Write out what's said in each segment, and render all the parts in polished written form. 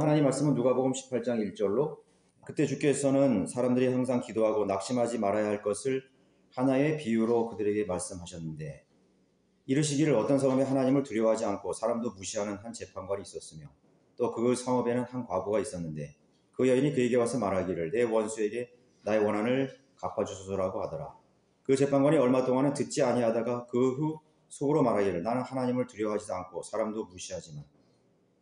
하나님 말씀은 누가복음 18장 1절로 그때 주께서는 사람들이 항상 기도하고 낙심하지 말아야 할 것을 하나의 비유로 그들에게 말씀하셨는데 이르시기를 어떤 성읍에 하나님을 두려워하지 않고 사람도 무시하는 한 재판관이 있었으며 또 그 성읍에는 한 과부가 있었는데 그 여인이 그에게 와서 말하기를 내 원수에게 나의 원한을 갚아주소서라고 하더라. 그 재판관이 얼마 동안은 듣지 아니하다가 그 후 속으로 말하기를 나는 하나님을 두려워하지도 않고 사람도 무시하지만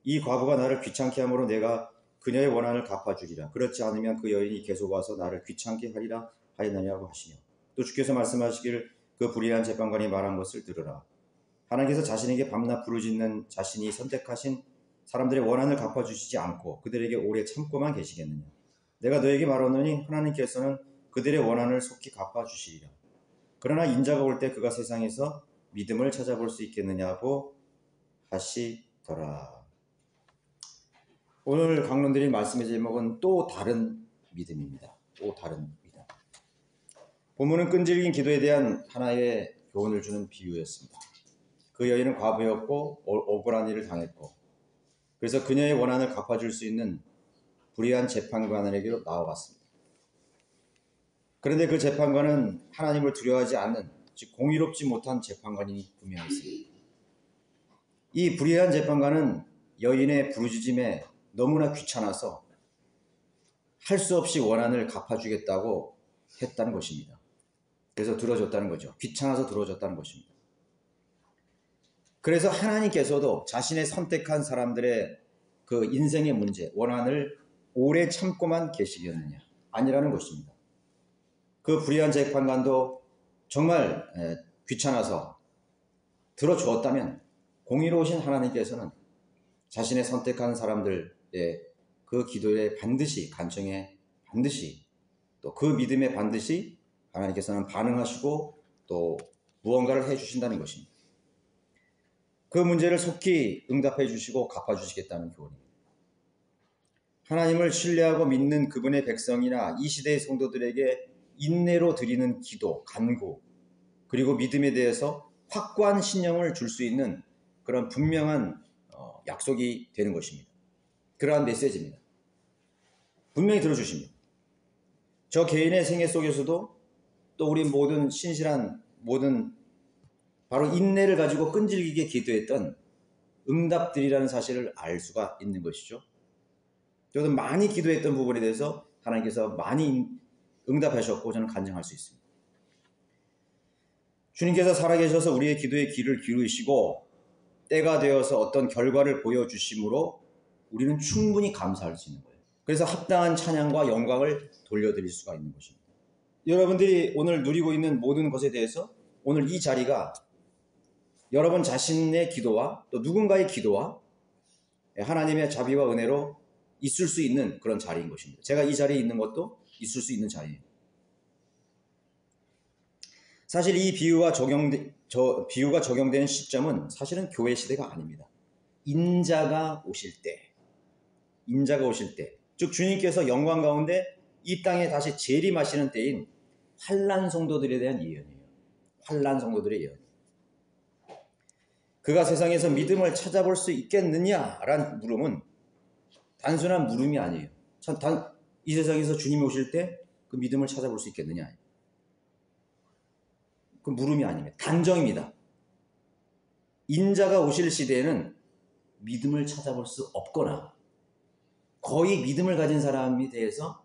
이 과부가 나를 귀찮게 함으로 내가 그녀의 원한을 갚아주리라. 그렇지 않으면 그 여인이 계속 와서 나를 귀찮게 하리라 하였느냐고 하시며 또 주께서 말씀하시기를 그 불의한 재판관이 말한 것을 들으라. 하나님께서 자신에게 밤낮 부르짖는 자신이 선택하신 사람들의 원한을 갚아주시지 않고 그들에게 오래 참고만 계시겠느냐. 내가 너에게 말하노니 하나님께서는 그들의 원한을 속히 갚아주시리라. 그러나 인자가 올 때 그가 세상에서 믿음을 찾아볼 수 있겠느냐고 하시더라. 오늘 강론드린 말씀의 제목은 또 다른 믿음입니다. 또 다른 믿음. 본문은 끈질긴 기도에 대한 하나의 교훈을 주는 비유였습니다. 그 여인은 과부였고 억울한 일을 당했고 그래서 그녀의 원한을 갚아줄 수 있는 불의한 재판관에게로 나아갔습니다. 그런데 그 재판관은 하나님을 두려워하지 않는, 즉 공의롭지 못한 재판관이 분명했습니다. 이 불의한 재판관은 여인의 부르짖음에 너무나 귀찮아서 할 수 없이 원한을 갚아주겠다고 했다는 것입니다. 그래서 들어줬다는 거죠. 귀찮아서 들어줬다는 것입니다. 그래서 하나님께서도 자신의 선택한 사람들의 그 인생의 문제, 원한을 오래 참고만 계시겠느냐? 아니라는 것입니다. 그 불의한 재판관도 정말 귀찮아서 들어주었다면 공의로우신 하나님께서는 자신의 선택한 사람들의 그 기도에 반드시 간청에 반드시 또 그 믿음에 반드시 하나님께서는 반응하시고 또 무언가를 해주신다는 것입니다. 그 문제를 속히 응답해 주시고 갚아주시겠다는 교훈입니다. 하나님을 신뢰하고 믿는 그분의 백성이나 이 시대의 성도들에게 인내로 드리는 기도, 간구, 그리고 믿음에 대해서 확고한 신념을 줄 수 있는 그런 분명한 약속이 되는 것입니다. 그러한 메시지입니다. 분명히 들어주십니다. 저 개인의 생애 속에서도 또 우리 모든 신실한 모든 바로 인내를 가지고 끈질기게 기도했던 응답들이라는 사실을 알 수가 있는 것이죠. 저도 많이 기도했던 부분에 대해서 하나님께서 많이 응답하셨고 저는 간증할 수 있습니다. 주님께서 살아계셔서 우리의 기도에 귀를 기울이시고 때가 되어서 어떤 결과를 보여주심으로 우리는 충분히 감사할 수 있는 거예요. 그래서 합당한 찬양과 영광을 돌려드릴 수가 있는 것입니다. 여러분들이 오늘 누리고 있는 모든 것에 대해서 오늘 이 자리가 여러분 자신의 기도와 또 누군가의 기도와 하나님의 자비와 은혜로 있을 수 있는 그런 자리인 것입니다. 제가 이 자리에 있는 것도 있을 수 있는 자리예요. 사실 이 비유가 적용되는 시점은 사실은 교회 시대가 아닙니다. 인자가 오실 때, 즉 주님께서 영광 가운데 이 땅에 다시 재림하시는 때인 환난 성도들에 대한 예언이에요. 환난 성도들의 예언. 그가 세상에서 믿음을 찾아볼 수 있겠느냐라는 물음은 단순한 물음이 아니에요. 이 세상에서 주님이 오실 때 그 믿음을 찾아볼 수 있겠느냐. 그 물음이 아닙니다. 단정입니다. 인자가 오실 시대에는 믿음을 찾아볼 수 없거나 거의 믿음을 가진 사람에 대해서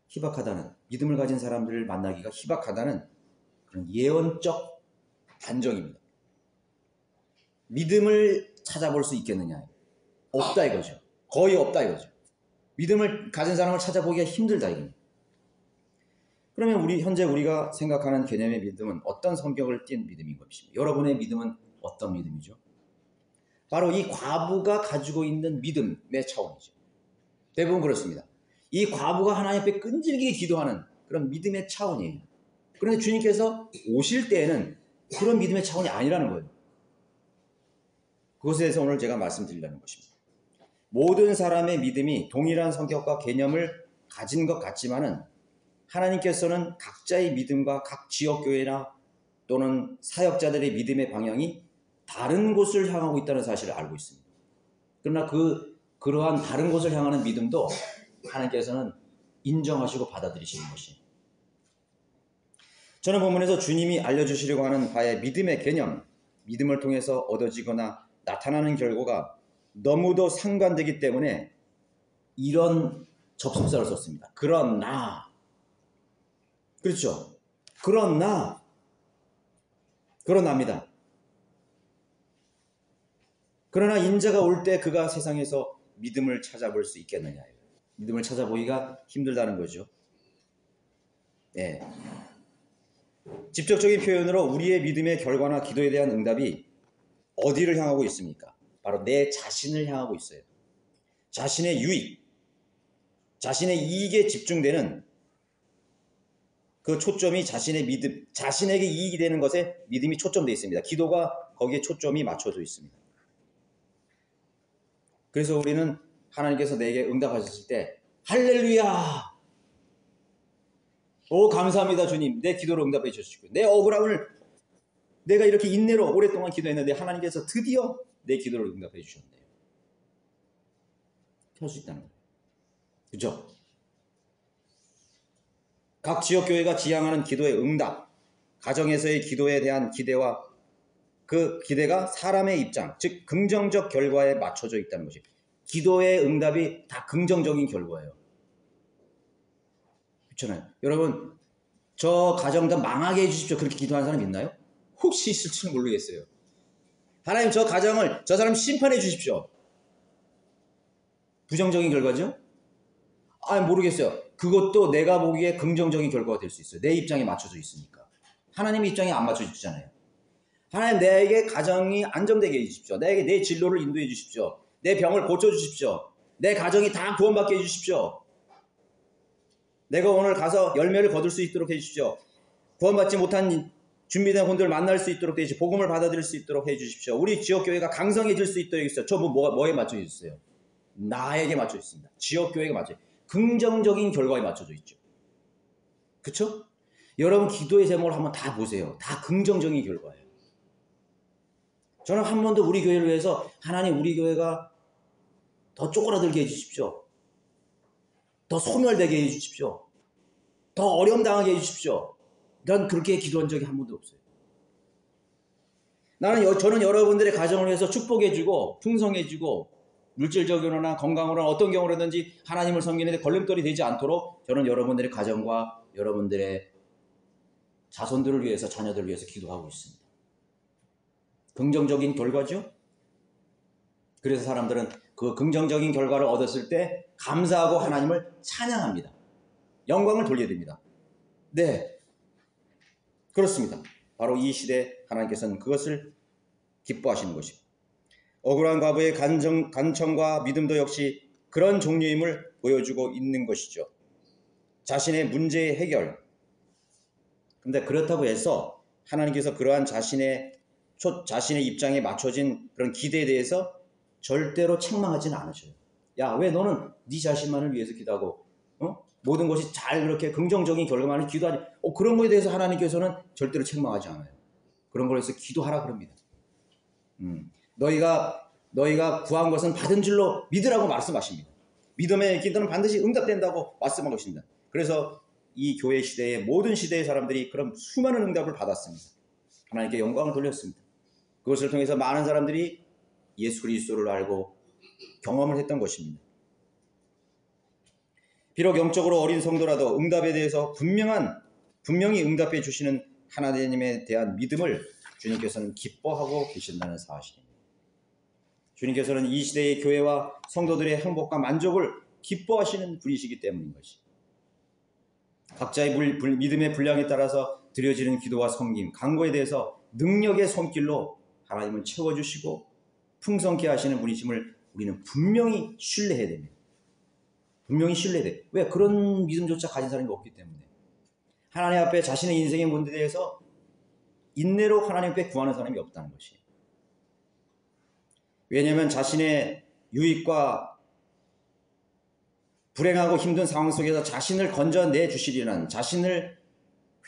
희박하다는, 믿음을 가진 사람들을 만나기가 희박하다는 그런 예언적 단정입니다. 믿음을 찾아볼 수 있겠느냐. 없다 이거죠. 거의 없다 이거죠. 믿음을 가진 사람을 찾아보기가 힘들다 이겁니다. 그러면 현재 우리가 생각하는 개념의 믿음은 어떤 성격을 띤 믿음인 것입니다. 여러분의 믿음은 어떤 믿음이죠? 바로 이 과부가 가지고 있는 믿음의 차원이죠. 대부분 그렇습니다. 이 과부가 하나님 앞에 끈질기게 기도하는 그런 믿음의 차원이에요. 그런데 주님께서 오실 때에는 그런 믿음의 차원이 아니라는 거예요. 그것에 대해서 오늘 제가 말씀드리려는 것입니다. 모든 사람의 믿음이 동일한 성격과 개념을 가진 것 같지만은 하나님께서는 각자의 믿음과 각 지역교회나 또는 사역자들의 믿음의 방향이 다른 곳을 향하고 있다는 사실을 알고 있습니다. 그러나 그러한 다른 곳을 향하는 믿음도 하나님께서는 인정하시고 받아들이시는 것이. 저는 본문에서 주님이 알려주시려고 하는 바의 믿음의 개념, 믿음을 통해서 얻어지거나 나타나는 결과가 너무도 상관되기 때문에 이런 접속사를 썼습니다. 그러나, 그렇죠? 그러나입니다. 그러나 인자가 올 때 그가 세상에서 믿음을 찾아볼 수 있겠느냐. 믿음을 찾아보기가 힘들다는 거죠. 네. 직접적인 표현으로 우리의 믿음의 결과나 기도에 대한 응답이 어디를 향하고 있습니까? 바로 내 자신을 향하고 있어요. 자신의 유익, 자신의 이익에 집중되는 그 초점이 자신의 믿음, 자신에게 이익이 되는 것에 믿음이 초점되어 있습니다. 기도가 거기에 초점이 맞춰져 있습니다. 그래서 우리는 하나님께서 내게 응답하셨을 때 할렐루야! 오 감사합니다 주님. 내 기도를 응답해 주시고 내 억울함을 내가 이렇게 인내로 오랫동안 기도했는데 하나님께서 드디어 내 기도를 응답해 주셨네요. 할 수 있다는 거예요. 그렇죠? 각 지역교회가 지향하는 기도의 응답, 가정에서의 기도에 대한 기대와 그 기대가 사람의 입장, 즉 긍정적 결과에 맞춰져 있다는 것이. 기도의 응답이 다 긍정적인 결과예요. 그렇잖아요. 여러분, 저 가정 다 망하게 해주십시오. 그렇게 기도하는 사람 있나요? 혹시 있을지는 모르겠어요. 하나님 저 가정을, 저 사람 심판해 주십시오. 부정적인 결과죠? 모르겠어요. 그것도 내가 보기에 긍정적인 결과가 될 수 있어요. 내 입장에 맞춰져 있으니까. 하나님의 입장에 안 맞춰져 있잖아요. 하나님 내게 가정이 안정되게 해주십시오. 내 진로를 인도해 주십시오. 내 병을 고쳐주십시오. 내 가정이 다 구원받게 해주십시오. 내가 오늘 가서 열매를 거둘 수 있도록 해주십시오. 구원받지 못한 준비된 혼들을 만날 수 있도록 해주십시오. 복음을 받아들일 수 있도록 해주십시오. 우리 지역교회가 강성해질 수 있도록 해주십시오. 저 뭐에 맞춰져 있어요? 나에게 맞춰져 있습니다. 지역교회가 맞춰져 있어요. 긍정적인 결과에 맞춰져 있죠. 그렇죠? 여러분 기도의 제목을 한번 다 보세요. 다 긍정적인 결과예요. 저는 한 번도 우리 교회를 위해서 하나님 우리 교회가 더 쪼그라들게 해주십시오. 더 소멸되게 해주십시오. 더 어려움 당하게 해주십시오. 난 그렇게 기도한 적이 한 번도 없어요. 저는 여러분들의 가정을 위해서 축복해주고 풍성해주고 물질적으로나 건강으로나 어떤 경우라든지 하나님을 섬기는데 걸림돌이 되지 않도록 저는 여러분들의 가정과 여러분들의 자손들을 위해서 자녀들을 위해서 기도하고 있습니다. 긍정적인 결과죠. 그래서 사람들은 그 긍정적인 결과를 얻었을 때 감사하고 하나님을 찬양합니다. 영광을 돌려드립니다. 네, 그렇습니다. 바로 이 시대 하나님께서는 그것을 기뻐하시는 것입니다. 억울한 과부의 간청과 믿음도 역시 그런 종류임을 보여주고 있는 것이죠. 자신의 문제의 해결. 그런데 그렇다고 해서 하나님께서 그러한 자신의 입장에 맞춰진 그런 기대에 대해서 절대로 책망하지는 않으셔요. 야, 왜 너는 네 자신만을 위해서 기도하고 모든 것이 잘 그렇게 긍정적인 결과만을 기도하지? 그런 거에 대해서 하나님께서는 절대로 책망하지 않아요. 그런 거에 대해서 기도하라 그럽니다. 너희가 구한 것은 받은 줄로 믿으라고 말씀하십니다. 믿음의 기도는 반드시 응답된다고 말씀한 것입니다. 그래서 이 교회 시대의 모든 시대의 사람들이 그런 수많은 응답을 받았습니다. 하나님께 영광을 돌렸습니다. 그것을 통해서 많은 사람들이 예수 그리스도를 알고 경험을 했던 것입니다. 비록 영적으로 어린 성도라도 응답에 대해서 분명히 응답해 주시는 하나님에 대한 믿음을 주님께서는 기뻐하고 계신다는 사실입니다. 주님께서는 이 시대의 교회와 성도들의 행복과 만족을 기뻐하시는 분이시기 때문인 것이. 각자의 믿음의 분량에 따라서 드려지는 기도와 섬김, 간구에 대해서 능력의 손길로 하나님은 채워주시고 풍성케 하시는 분이심을 우리는 분명히 신뢰해야 됩니다. 분명히 신뢰해야 돼요. 왜? 그런 믿음조차 가진 사람이 없기 때문에. 하나님 앞에 자신의 인생의 문제에 대해서 인내로 하나님 앞에 구하는 사람이 없다는 것이에요. 왜냐하면 자신의 유익과 불행하고 힘든 상황 속에서 자신을 건져내 주시리라는, 자신을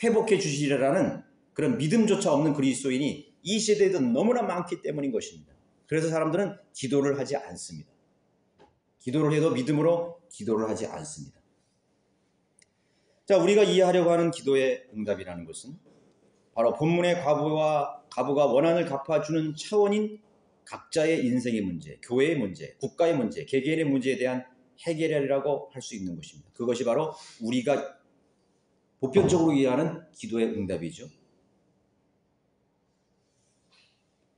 회복해 주시리라는 그런 믿음조차 없는 그리스도인이 이 시대에도 너무나 많기 때문인 것입니다. 그래서 사람들은 기도를 하지 않습니다. 기도를 해도 믿음으로 기도를 하지 않습니다. 자, 우리가 이해하려고 하는 기도의 응답이라는 것은 바로 본문의 과부가 원한을 갚아주는 차원인 각자의 인생의 문제, 교회의 문제, 국가의 문제, 개개인의 문제에 대한 해결이라고 할 수 있는 것입니다. 그것이 바로 우리가 보편적으로 이해하는 기도의 응답이죠.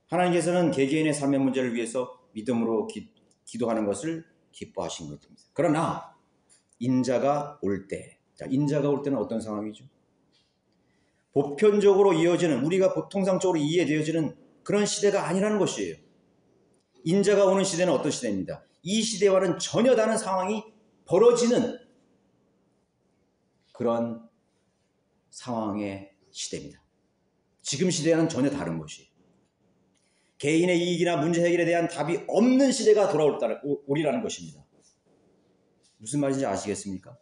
하나님께서는 개개인의 삶의 문제를 위해서 믿음으로 기도하는 것을 기뻐하신 것입니다. 그러나 인자가 올 때, 자, 인자가 올 때는 어떤 상황이죠? 보편적으로 이어지는, 우리가 통상적으로 이해되어지는 그런 시대가 아니라는 것이에요. 인자가 오는 시대는 어떤 시대입니다. 이 시대와는 전혀 다른 상황이 벌어지는 그런 상황의 시대입니다. 지금 시대와는 전혀 다른 것이에요. 개인의 이익이나 문제 해결에 대한 답이 없는 시대가 돌아오리라는 것입니다. 무슨 말인지 아시겠습니까?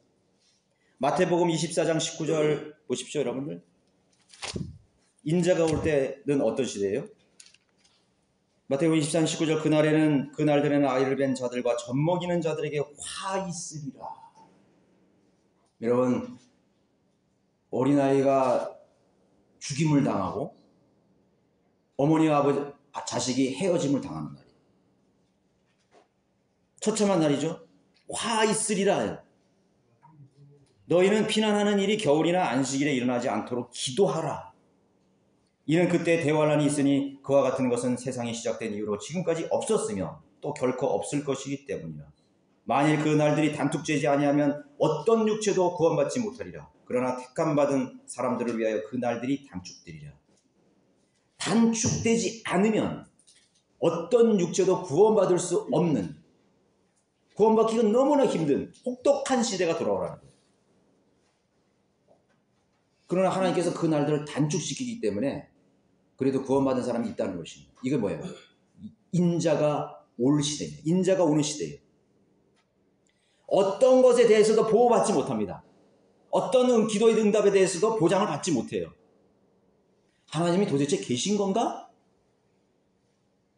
마태복음 24장 19절 보십시오, 여러분들. 인자가 올 때는 어떤 시대예요? 마태복음 24장 19절, 그날들에는 아이를 뵌 자들과 젖먹이는 자들에게 화 있으리라. 여러분, 어린아이가 죽임을 당하고 어머니와 자식이 헤어짐을 당하는 날이에요. 처참한 날이죠. 화 있으리라. 너희는 피난하는 일이 겨울이나 안식일에 일어나지 않도록 기도하라. 이는 그때 대환란이 있으니 그와 같은 것은 세상이 시작된 이후로 지금까지 없었으며 또 결코 없을 것이기 때문이라. 만일 그 날들이 단축되지 아니하면 어떤 육체도 구원받지 못하리라. 그러나 택함받은 사람들을 위하여 그 날들이 단축되리라. 단축되지 않으면 어떤 육체도 구원받을 수 없는, 구원받기가 너무나 힘든 혹독한 시대가 돌아오라는 거예요. 그러나 하나님께서 그 날들을 단축시키기 때문에 그래도 구원받은 사람이 있다는 것입니다. 이게 뭐예요? 인자가 올 시대입니다. 인자가 오는 시대예요. 어떤 것에 대해서도 보호받지 못합니다. 어떤 기도의 응답에 대해서도 보장을 받지 못해요. 하나님이 도대체 계신 건가?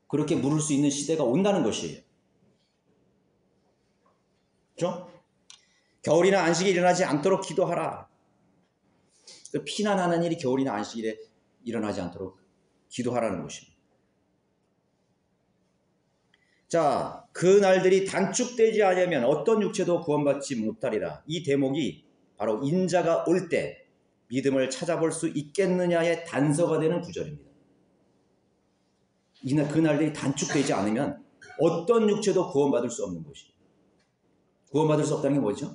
그렇게 물을 수 있는 시대가 온다는 것이에요. 그렇죠? 겨울이나 안식일이 일어나지 않도록 기도하라. 피난하는 일이 겨울이나 안식일에 일어나지 않도록 기도하라는 것입니다. 자, 그 날들이 단축되지 않으면 어떤 육체도 구원받지 못하리라. 이 대목이 바로 인자가 올 때 믿음을 찾아볼 수 있겠느냐의 단서가 되는 구절입니다. 그 날들이 단축되지 않으면 어떤 육체도 구원받을 수 없는 것이에요. 구원받을 수 없다는 게 뭐죠?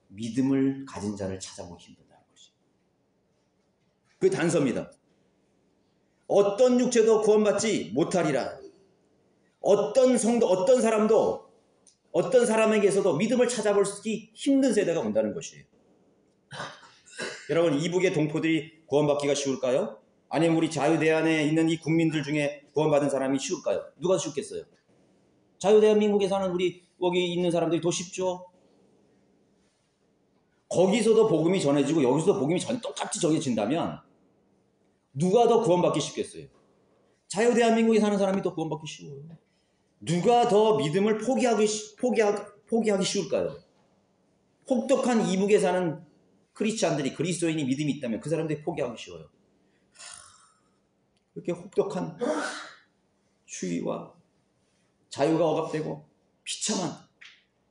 믿음을 가진 자를 찾아보기 힘들다는 것이에요. 그 단서입니다. 어떤 육체도 구원받지 못하리라. 어떤 성도, 어떤 사람도, 어떤 사람에게서도 믿음을 찾아보기 힘든 세대가 온다는 것이에요. 여러분, 이북의 동포들이 구원받기가 쉬울까요? 아니면 우리 자유대한에 있는 이 국민들 중에 구원받은 사람이 쉬울까요? 누가 쉽겠어요? 자유대한민국에 사는 우리 여기 있는 사람들이 더 쉽죠? 거기서도 복음이 전해지고 여기서도 복음이 똑같이 전해진다면 누가 더 구원받기 쉽겠어요? 자유대한민국에 사는 사람이 더 구원받기 쉬워요. 누가 더 믿음을 포기하기 쉬울까요? 혹독한 이북에 사는 크리스찬들이, 그리스도인이 믿음이 있다면 그 사람들이 포기하기 쉬워요. 그렇게 혹독한 추위와 자유가 억압되고 비참한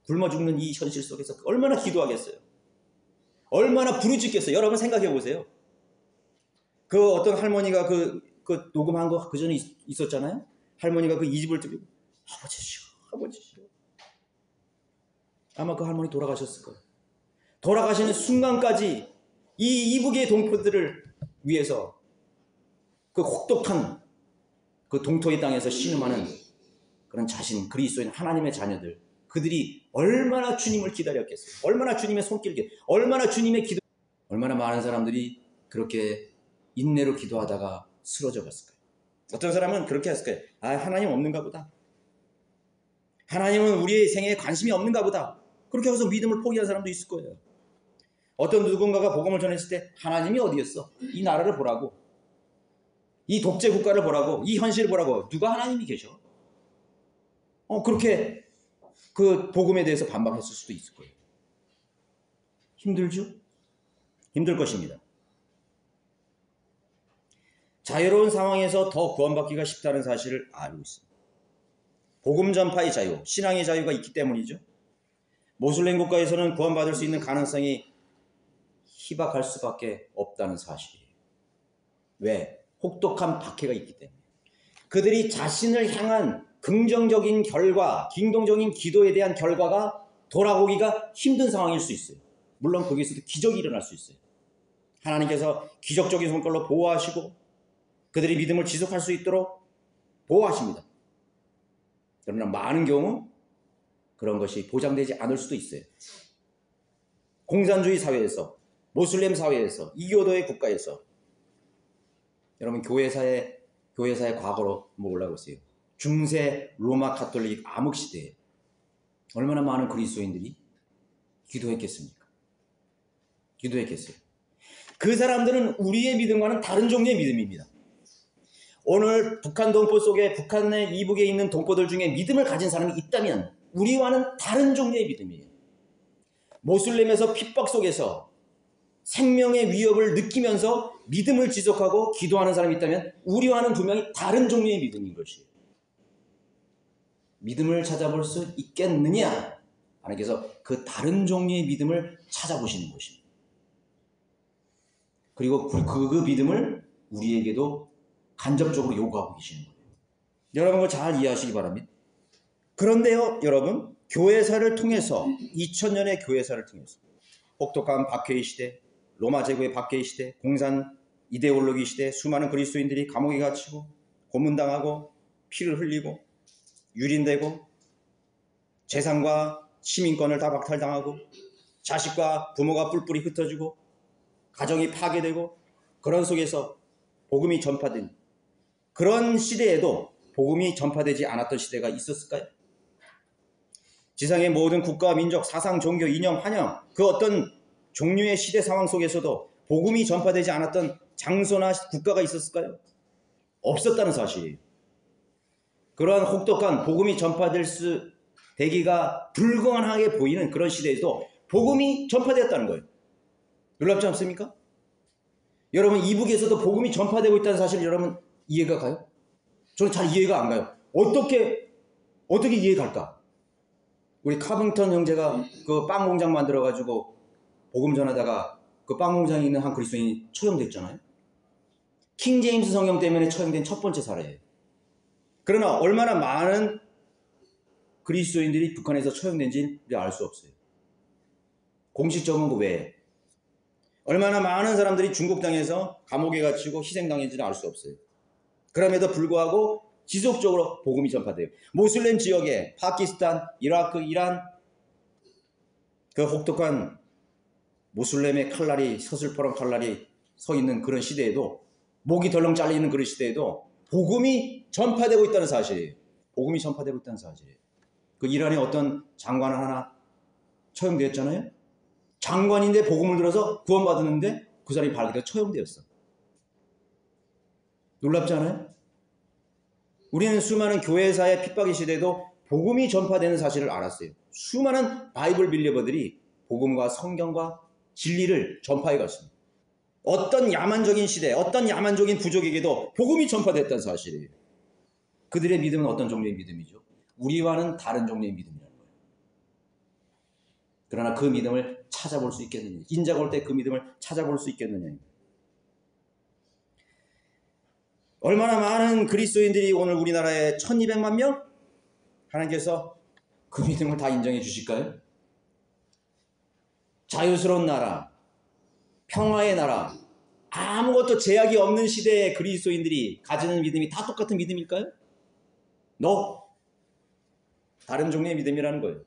굶어 죽는 이 현실 속에서 얼마나 기도하겠어요? 얼마나 부르짖겠어요? 여러분 생각해 보세요. 그 어떤 할머니가 그 녹음한 거 그 전에 있었잖아요. 할머니가 그 이 집을 들고 아버지시여, 아버지시여. 아마 그 할머니 돌아가셨을 거예요. 돌아가시는 순간까지 이 이북의 동포들을 위해서 그 혹독한 그 동토의 땅에서 신음하는 그런 그리스도인 하나님의 자녀들, 그들이 얼마나 주님을 기다렸겠어요. 얼마나 주님의 손길을, 얼마나 주님의 기도, 얼마나 많은 사람들이 그렇게 인내로 기도하다가 쓰러져 갔을까요? 어떤 사람은 그렇게 했을 거예요. 아, 하나님 없는가 보다. 하나님은 우리의 생애에 관심이 없는가 보다. 그렇게 해서 믿음을 포기한 사람도 있을 거예요. 어떤 누군가가 복음을 전했을 때 하나님이 어디였어? 이 나라를 보라고. 이 독재 국가를 보라고. 이 현실을 보라고. 누가 하나님이 계셔? 그렇게 그 복음에 대해서 반박했을 수도 있을 거예요. 힘들죠? 힘들 것입니다. 자유로운 상황에서 더 구원받기가 쉽다는 사실을 알고 있습니다. 복음 전파의 자유, 신앙의 자유가 있기 때문이죠. 모슬렘 국가에서는 구원받을 수 있는 가능성이 희박할 수밖에 없다는 사실이에요. 왜? 혹독한 박해가 있기 때문에. 그들이 자신을 향한 긍정적인 결과, 긍정적인 기도에 대한 결과가 돌아오기가 힘든 상황일 수 있어요. 물론 거기서도 기적이 일어날 수 있어요. 하나님께서 기적적인 손길로 보호하시고 그들이 믿음을 지속할 수 있도록 보호하십니다. 그러나 많은 경우 그런 것이 보장되지 않을 수도 있어요. 공산주의 사회에서, 모슬렘 사회에서, 이교도의 국가에서 여러분 교회사의 과거로 한번 올라오세요. 중세 로마 가톨릭 암흑 시대에 얼마나 많은 그리스도인들이 기도했겠습니까? 기도했겠어요. 그 사람들은 우리의 믿음과는 다른 종류의 믿음입니다. 오늘 북한 동포 속에 북한의 이북에 있는 동포들 중에 믿음을 가진 사람이 있다면 우리와는 다른 종류의 믿음이에요. 모슬렘에서 핍박 속에서 생명의 위협을 느끼면서 믿음을 지속하고 기도하는 사람이 있다면 우리와는 분명히 다른 종류의 믿음인 것이에요. 믿음을 찾아볼 수 있겠느냐? 하나님께서 그 다른 종류의 믿음을 찾아보시는 것입니다. 그리고 그 믿음을 우리에게도 간접적으로 요구하고 계시는 거예요. 여러분 그걸 잘 이해하시기 바랍니다. 그런데요 여러분, 교회사를 통해서 2000년의 교회사를 통해서 혹독한 박해의 시대, 로마 제국의 박해의 시대, 공산 이데올로기 시대, 수많은 그리스도인들이 감옥에 갇히고 고문당하고 피를 흘리고 유린되고 재산과 시민권을 다 박탈당하고 자식과 부모가 뿔뿔이 흩어지고 가정이 파괴되고 그런 속에서 복음이 전파된 그런 시대에도 복음이 전파되지 않았던 시대가 있었을까요? 지상의 모든 국가, 민족, 사상, 종교, 이념, 환영 그 어떤 종류의 시대 상황 속에서도 복음이 전파되지 않았던 장소나 국가가 있었을까요? 없었다는 사실이에요. 그러한 혹독한 복음이 되기가 불가능하게 보이는 그런 시대에도 복음이 전파되었다는 거예요. 놀랍지 않습니까? 여러분 이북에서도 복음이 전파되고 있다는 사실 여러분 이해가 가요? 저는 잘 이해가 안 가요. 어떻게 이해갈까? 우리 카빙턴 형제가 그 빵 공장 만들어가지고 복음 전하다가 그 빵 공장에 있는 한 그리스도인이 처형됐잖아요. 킹 제임스 성경 때문에 처형된 첫 번째 사례예요. 그러나 얼마나 많은 그리스도인들이 북한에서 처형된지는 우리가 알 수 없어요. 공식적인 거 외에. 얼마나 많은 사람들이 중국 땅에서 감옥에 갇히고 희생당했는지는 알 수 없어요. 그럼에도 불구하고 지속적으로 복음이 전파돼요. 모슬렘 지역에 파키스탄, 이라크, 이란 그 혹독한 모슬렘의 칼날이 서슬퍼런 칼날이 서 있는 그런 시대에도 목이 덜렁 잘리는 그런 시대에도 복음이 전파되고 있다는 사실이에요. 복음이 전파되고 있다는 사실이에요. 그 이란의 어떤 장관 하나 처형되었잖아요. 장관인데 복음을 들어서 구원받았는데 그 사람이 발기돼서 처형되었어. 놀랍지 않아요? 우리는 수많은 교회사의 핍박의 시대에도 복음이 전파되는 사실을 알았어요. 수많은 바이블 빌리버들이 복음과 성경과 진리를 전파해 갔습니다. 어떤 야만적인 시대, 어떤 야만적인 부족에게도 복음이 전파됐다는 사실이에요. 그들의 믿음은 어떤 종류의 믿음이죠? 우리와는 다른 종류의 믿음이라는 거예요. 그러나 그 믿음을 찾아볼 수 있겠느냐? 인자가 올 때 그 믿음을 찾아볼 수 있겠느냐? 얼마나 많은 그리스도인들이 오늘 우리나라에 1200만 명? 하나님께서 그 믿음을 다 인정해 주실까요? 자유스러운 나라, 평화의 나라, 아무것도 제약이 없는 시대의 그리스도인들이 가지는 믿음이 다 똑같은 믿음일까요? No. 다른 종류의 믿음이라는 거예요.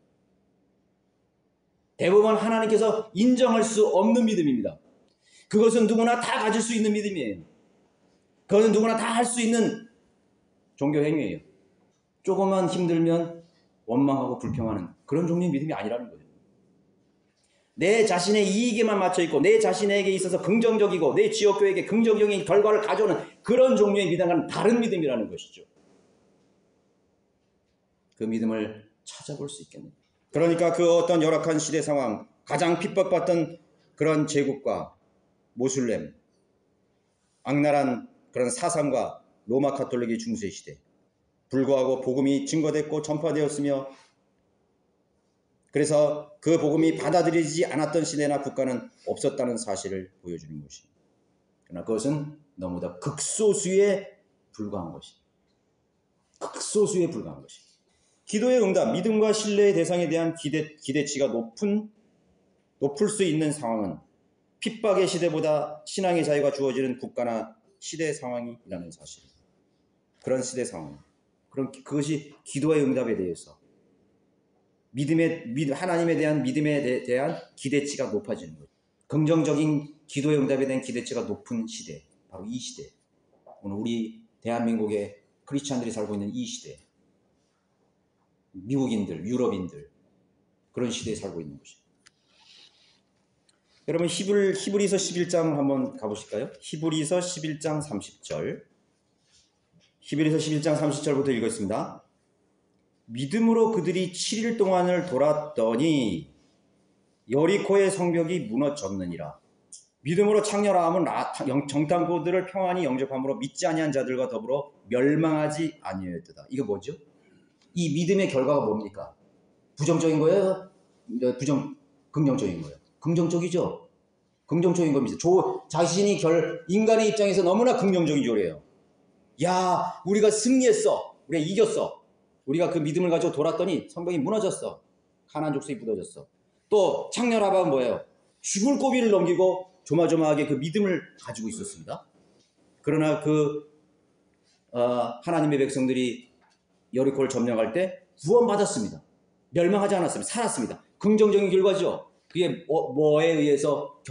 대부분 하나님께서 인정할 수 없는 믿음입니다. 그것은 누구나 다 가질 수 있는 믿음이에요. 그것은 누구나 다 할 수 있는 종교 행위예요. 조금만 힘들면 원망하고 불평하는 그런 종류의 믿음이 아니라는 거예요. 내 자신의 이익에만 맞춰있고 내 자신에게 있어서 긍정적이고 내 지역교회에게 긍정적인 결과를 가져오는 그런 종류의 믿음과는 다른 믿음이라는 것이죠. 그 믿음을 찾아볼 수 있겠느냐. 그러니까 그 어떤 열악한 시대 상황, 가장 핍박받던 그런 제국과 모슬렘, 악랄한 그런 사상과 로마 가톨릭의 중세 시대, 불구하고 복음이 증거됐고 전파되었으며, 그래서 그 복음이 받아들이지 않았던 시대나 국가는 없었다는 사실을 보여주는 것입니다. 그러나 그것은 너무나 극소수에 불과한 것입니다. 극소수에 불과한 것입니다. 기도의 응답, 믿음과 신뢰의 대상에 대한 기대치가 높을 수 있는 상황은 핍박의 시대보다 신앙의 자유가 주어지는 국가나 시대 상황이라는 사실. 그런 시대 상황. 그것이 기도의 응답에 대해서 하나님에 대한 믿음에 대한 기대치가 높아지는 거죠. 긍정적인 기도의 응답에 대한 기대치가 높은 시대. 바로 이 시대. 오늘 우리 대한민국의 크리스찬들이 살고 있는 이 시대. 미국인들, 유럽인들, 그런 시대에 살고 있는 것입니다. 여러분 히브리서 11장 한번 가보실까요? 히브리서 11장 30절. 히브리서 11장 30절부터 읽겠습니다. 믿음으로 그들이 7일 동안을 돌았더니 여리코의 성벽이 무너졌느니라. 믿음으로 창렬함은 정탐꾼들을 평안히 영접함으로 믿지 아니한 자들과 더불어 멸망하지 아니하였도다. 이거 뭐죠? 이 믿음의 결과가 뭡니까? 부정적인 거예요? 긍정적인 거예요? 긍정적이죠. 긍정적인 겁니다. 자신이 인간의 입장에서 너무나 긍정적인 조례예요. 야, 우리가 승리했어. 우리가 이겼어. 우리가 그 믿음을 가지고 돌았더니 성벽이 무너졌어. 가나안 족속이 무너졌어. 또 창렬하방은 뭐예요? 죽을 고비를 넘기고 조마조마하게 그 믿음을 가지고 있었습니다. 그러나 하나님의 백성들이 여리코를 점령할 때 구원받았습니다. 멸망하지 않았습니다. 살았습니다. 긍정적인 결과죠. 그게 뭐에 의해서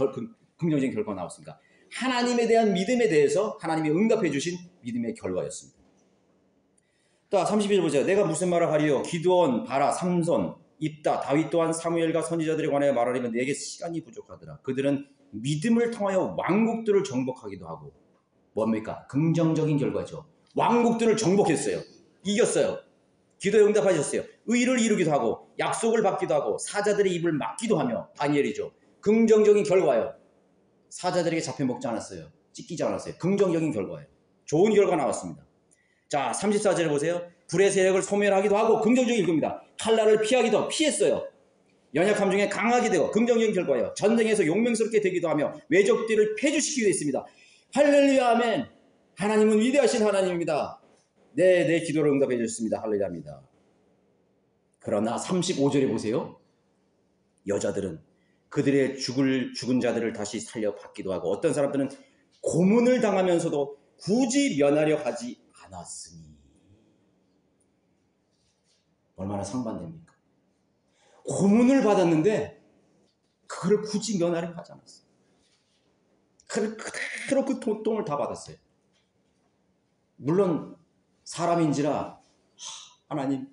긍정적인 결과가 나왔습니까? 하나님에 대한 믿음에 대해서 하나님이 응답해 주신 믿음의 결과였습니다. 또 32절 보세요. 내가 무슨 말을 하리요? 기드온, 바라, 삼손, 입다, 다윗 또한 사무엘과 선지자들에 관하여 말하려면 내게 시간이 부족하더라. 그들은 믿음을 통하여 왕국들을 정복하기도 하고, 뭡니까? 긍정적인 결과죠. 왕국들을 정복했어요. 이겼어요. 기도에 응답하셨어요. 의를 이루기도 하고 약속을 받기도 하고 사자들의 입을 막기도 하며, 다니엘이죠. 긍정적인 결과예요. 사자들에게 잡혀 먹지 않았어요. 찢기지 않았어요. 긍정적인 결과예요. 좋은 결과 나왔습니다. 자, 34절에 보세요. 불의 세력을 소멸하기도 하고, 긍정적인 겁니다. 칼날을 피했어요. 연약함 중에 강하게 되고, 긍정적인 결과예요. 전쟁에서 용맹스럽게 되기도 하며 외적들을 패주시키기도 했습니다. 할렐루야, 아멘. 하나님은 위대하신 하나님입니다. 내 기도를 응답해 주셨습니다. 할렐루야입니다. 그러나 35절에 보세요. 여자들은 그들의 죽은 자들을 다시 살려받기도 하고, 어떤 사람들은 고문을 당하면서도 굳이 면하려 하지 않았으니. 얼마나 상반됩니까? 고문을 받았는데 그걸 굳이 면하려 하지 않았어요. 그대로 그 고통을 다 받았어요. 물론 사람인지라, 하나님,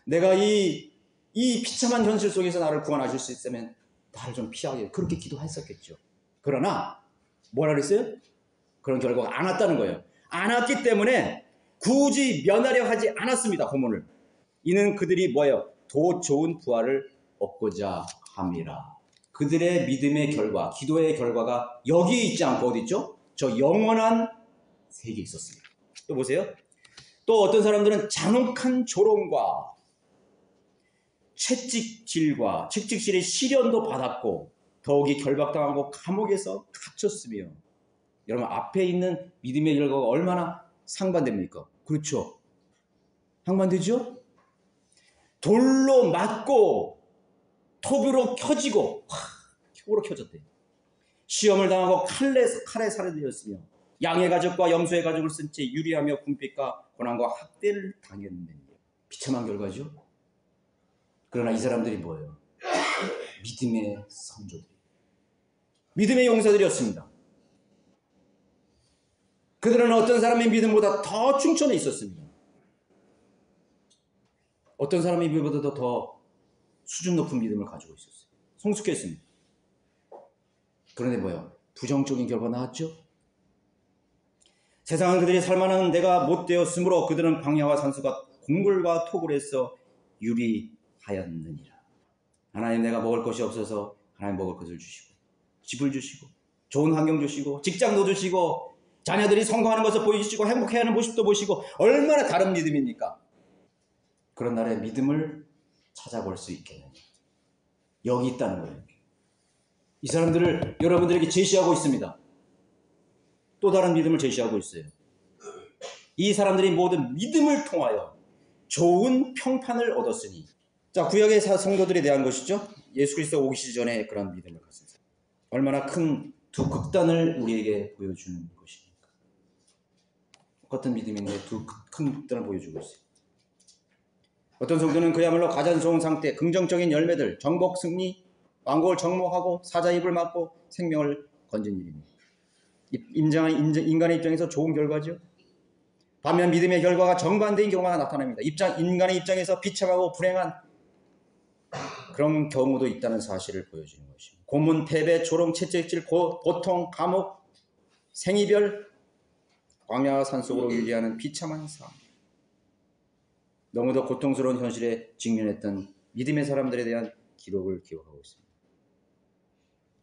내가 이 비참한 현실 속에서 나를 구원하실 수 있으면 나를 좀 피하게, 그렇게 기도했었겠죠. 그러나 뭐라 그랬어요? 그런 결과가 안 왔다는 거예요. 안 왔기 때문에 굳이 면하려 하지 않았습니다. 고문을. 이는 그들이 뭐예요? 더 좋은 부활을 얻고자 함이라. 그들의 믿음의 결과, 기도의 결과가 여기에 있지 않고 어디 있죠? 저 영원한 세계에 있었습니다. 또 보세요. 또 어떤 사람들은 잔혹한 조롱과 채찍질의 시련도 받았고, 더욱이 결박당하고 감옥에서 갇혔으며. 여러분, 앞에 있는 믿음의 결과가 얼마나 상반됩니까? 그렇죠. 상반되죠? 돌로 맞고 톱으로 켜지고, 톱으로 켜졌대요. 시험을 당하고 칼에 살해되었으며, 양의 가죽과 염소의 가죽을 쓴 채 유리하며 궁핍과 고난과 학대를 당했는데. 비참한 결과죠. 그러나 이 사람들이 뭐예요? 믿음의 선조들, 믿음의 용사들이었습니다. 그들은 어떤 사람의 믿음보다 더 충천해 있었습니다. 어떤 사람의 믿음보다 더 수준 높은 믿음을 가지고 있었어요. 성숙했습니다. 그런데 뭐예요? 부정적인 결과 나왔죠? 세상은 그들이 살만한 데가 못 되었으므로 그들은 광야와 산수가 공굴과 토굴에서 유리하였느니라. 하나님, 내가 먹을 것이 없어서 하나님 먹을 것을 주시고, 집을 주시고, 좋은 환경 주시고, 직장도 주시고, 자녀들이 성공하는 것을 보여주시고, 행복해하는 모습도 보시고, 얼마나 다른 믿음입니까? 그런 날에 믿음을 찾아볼 수 있겠느냐. 여기 있다는 거예요. 이 사람들을 여러분들에게 제시하고 있습니다. 또 다른 믿음을 제시하고 있어요. 이 사람들이 모든 믿음을 통하여 좋은 평판을 얻었으니. 자, 구약의 성도들에 대한 것이죠. 예수 그리스도 오기 전에 그런 믿음을 가졌어요. 얼마나 큰 두 극단을 우리에게 보여주는 것입니까? 똑같은 믿음인데 두 큰 극단을 보여주고 있어요. 어떤 성도는 그야말로 가장 좋은 상태, 긍정적인 열매들, 정복, 승리, 왕국을 정복하고 사자입을 막고 생명을 건진 일입니다. 인간의 입장에서 좋은 결과죠. 반면 믿음의 결과가 정반대인 경우가 나타납니다. 인간의 입장에서 비참하고 불행한 그런 경우도 있다는 사실을 보여주는 것입니다. 고문, 패배, 조롱, 채찍질, 고통, 감옥, 생이별, 광야와 산속으로 유리하는 비참한 삶. 너무도 고통스러운 현실에 직면했던 믿음의 사람들에 대한 기록을 기록하고 있습니다.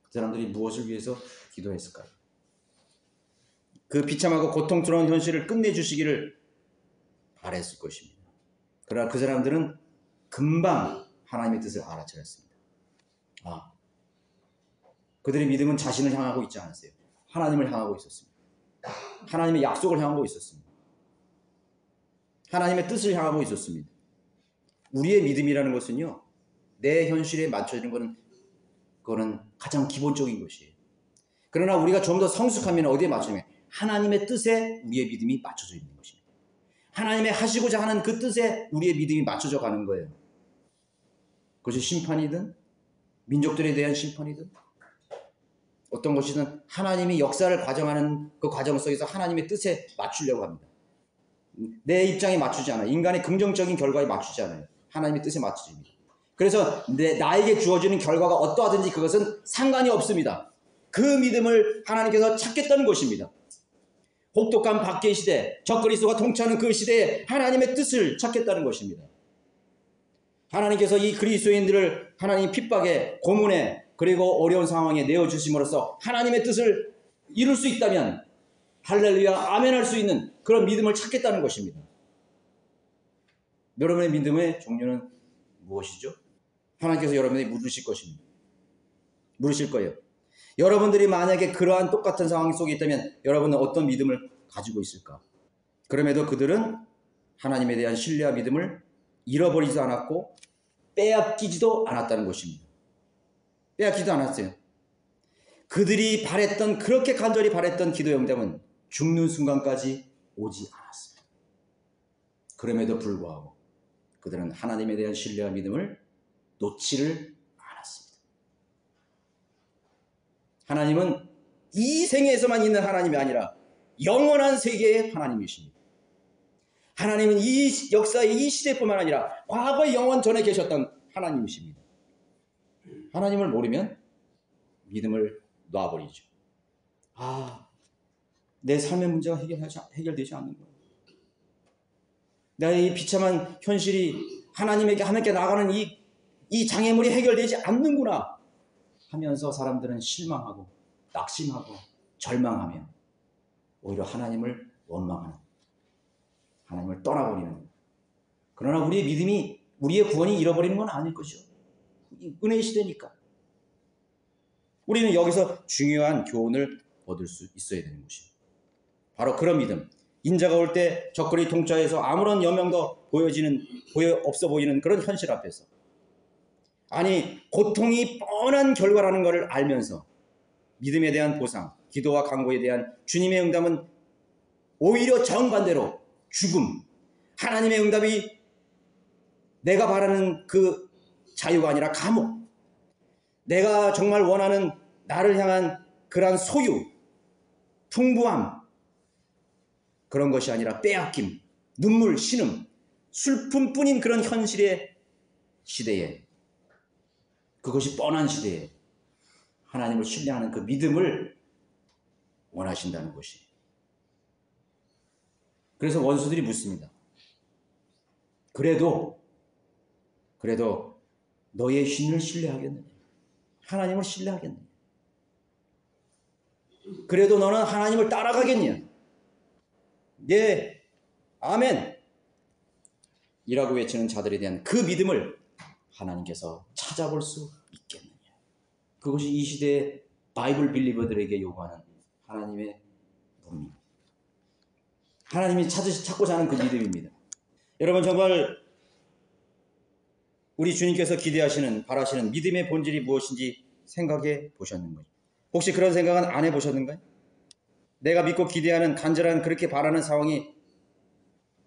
그 사람들이 무엇을 위해서 기도했을까요? 그 비참하고 고통스러운 현실을 끝내주시기를 바랬을 것입니다. 그러나 그 사람들은 금방 하나님의 뜻을 알아차렸습니다. 그들의 믿음은 자신을 향하고 있지 않았어요. 하나님을 향하고 있었습니다. 하나님의 약속을 향하고 있었습니다. 하나님의 뜻을 향하고 있었습니다. 우리의 믿음이라는 것은요, 내 현실에 맞춰지는 그거는 가장 기본적인 것이에요. 그러나 우리가 좀 더 성숙하면 어디에 맞추냐면 하나님의 뜻에 우리의 믿음이 맞춰져 있는 것입니다. 하나님의 하시고자 하는 그 뜻에 우리의 믿음이 맞춰져 가는 거예요. 그것이 심판이든 민족들에 대한 심판이든 어떤 것이든 하나님이 역사를 과정하는 그 과정 속에서 하나님의 뜻에 맞추려고 합니다. 내 입장에 맞추지 않아요. 인간의 긍정적인 결과에 맞추지 않아요. 하나님의 뜻에 맞추집니다. 그래서 나에게 주어지는 결과가 어떠하든지 그것은 상관이 없습니다. 그 믿음을 하나님께서 찾겠다는 것입니다. 혹독한 박해의 시대, 적그리스도가 통치하는 그 시대에 하나님의 뜻을 찾겠다는 것입니다. 하나님께서 이 그리스도인들을 하나님 핍박에, 고문에, 그리고 어려운 상황에 내어주심으로써 하나님의 뜻을 이룰 수 있다면 할렐루야 아멘 할 수 있는 그런 믿음을 찾겠다는 것입니다. 여러분의 믿음의 종류는 무엇이죠? 하나님께서 여러분에게 물으실 것입니다. 물으실 거예요. 여러분들이 만약에 그러한 똑같은 상황 속에 있다면 여러분은 어떤 믿음을 가지고 있을까? 그럼에도 그들은 하나님에 대한 신뢰와 믿음을 잃어버리지도 않았고 빼앗기지도 않았다는 것입니다. 빼앗기지도 않았어요. 그들이 바랬던, 그렇게 간절히 바랬던 기도의 응답은 죽는 순간까지 오지 않았습니다. 그럼에도 불구하고 그들은 하나님에 대한 신뢰와 믿음을 놓지를 않았습니다. 하나님은 이 생에서만 있는 하나님이 아니라 영원한 세계의 하나님이십니다. 하나님은 이 역사의 이 시대뿐만 아니라 과거의 영원 전에 계셨던 하나님이십니다. 하나님을 모르면 믿음을 놔버리죠. 내 삶의 문제가 해결되지 않는 거예요. 나의 이 비참한 현실이 하나님께 나가는 이 장애물이 해결되지 않는구나 하면서 사람들은 실망하고 낙심하고 절망하며 오히려 하나님을 원망하는, 하나님을 떠나버리는. 그러나 우리의 믿음이, 우리의 구원이 잃어버리는 건 아닐 것이죠. 은혜의 시대니까. 우리는 여기서 중요한 교훈을 얻을 수 있어야 되는 것입니다. 바로 그런 믿음. 인자가 올 때 적그리 통치하에서 아무런 여명도 없어 보이는 그런 현실 앞에서, 아니 고통이 뻔한 결과라는 것을 알면서 믿음에 대한 보상, 기도와 간구에 대한 주님의 응답은 오히려 정반대로 죽음, 하나님의 응답이 내가 바라는 그 자유가 아니라 감옥, 내가 정말 원하는 나를 향한 그러한 소유, 풍부함, 그런 것이 아니라 빼앗김, 눈물, 신음, 슬픔뿐인 그런 현실의 시대에, 그것이 뻔한 시대에 하나님을 신뢰하는 그 믿음을 원하신다는 것이. 그래서 원수들이 묻습니다. 그래도 그래도 너의 신을 신뢰하겠느냐? 하나님을 신뢰하겠느냐? 그래도 너는 하나님을 따라가겠냐? 예, 아멘! 이라고 외치는 자들에 대한 그 믿음을 하나님께서 찾아볼 수 있겠느냐? 그것이 이 시대의 바이블 빌리버들에게 요구하는 하나님의 법입니다. 하나님이 찾고자 하는 그 믿음입니다. 여러분, 정말 우리 주님께서 기대하시는, 바라시는 믿음의 본질이 무엇인지 생각해 보셨는가요? 혹시 그런 생각은 안 해보셨는가요? 내가 믿고 기대하는, 간절한, 그렇게 바라는 상황이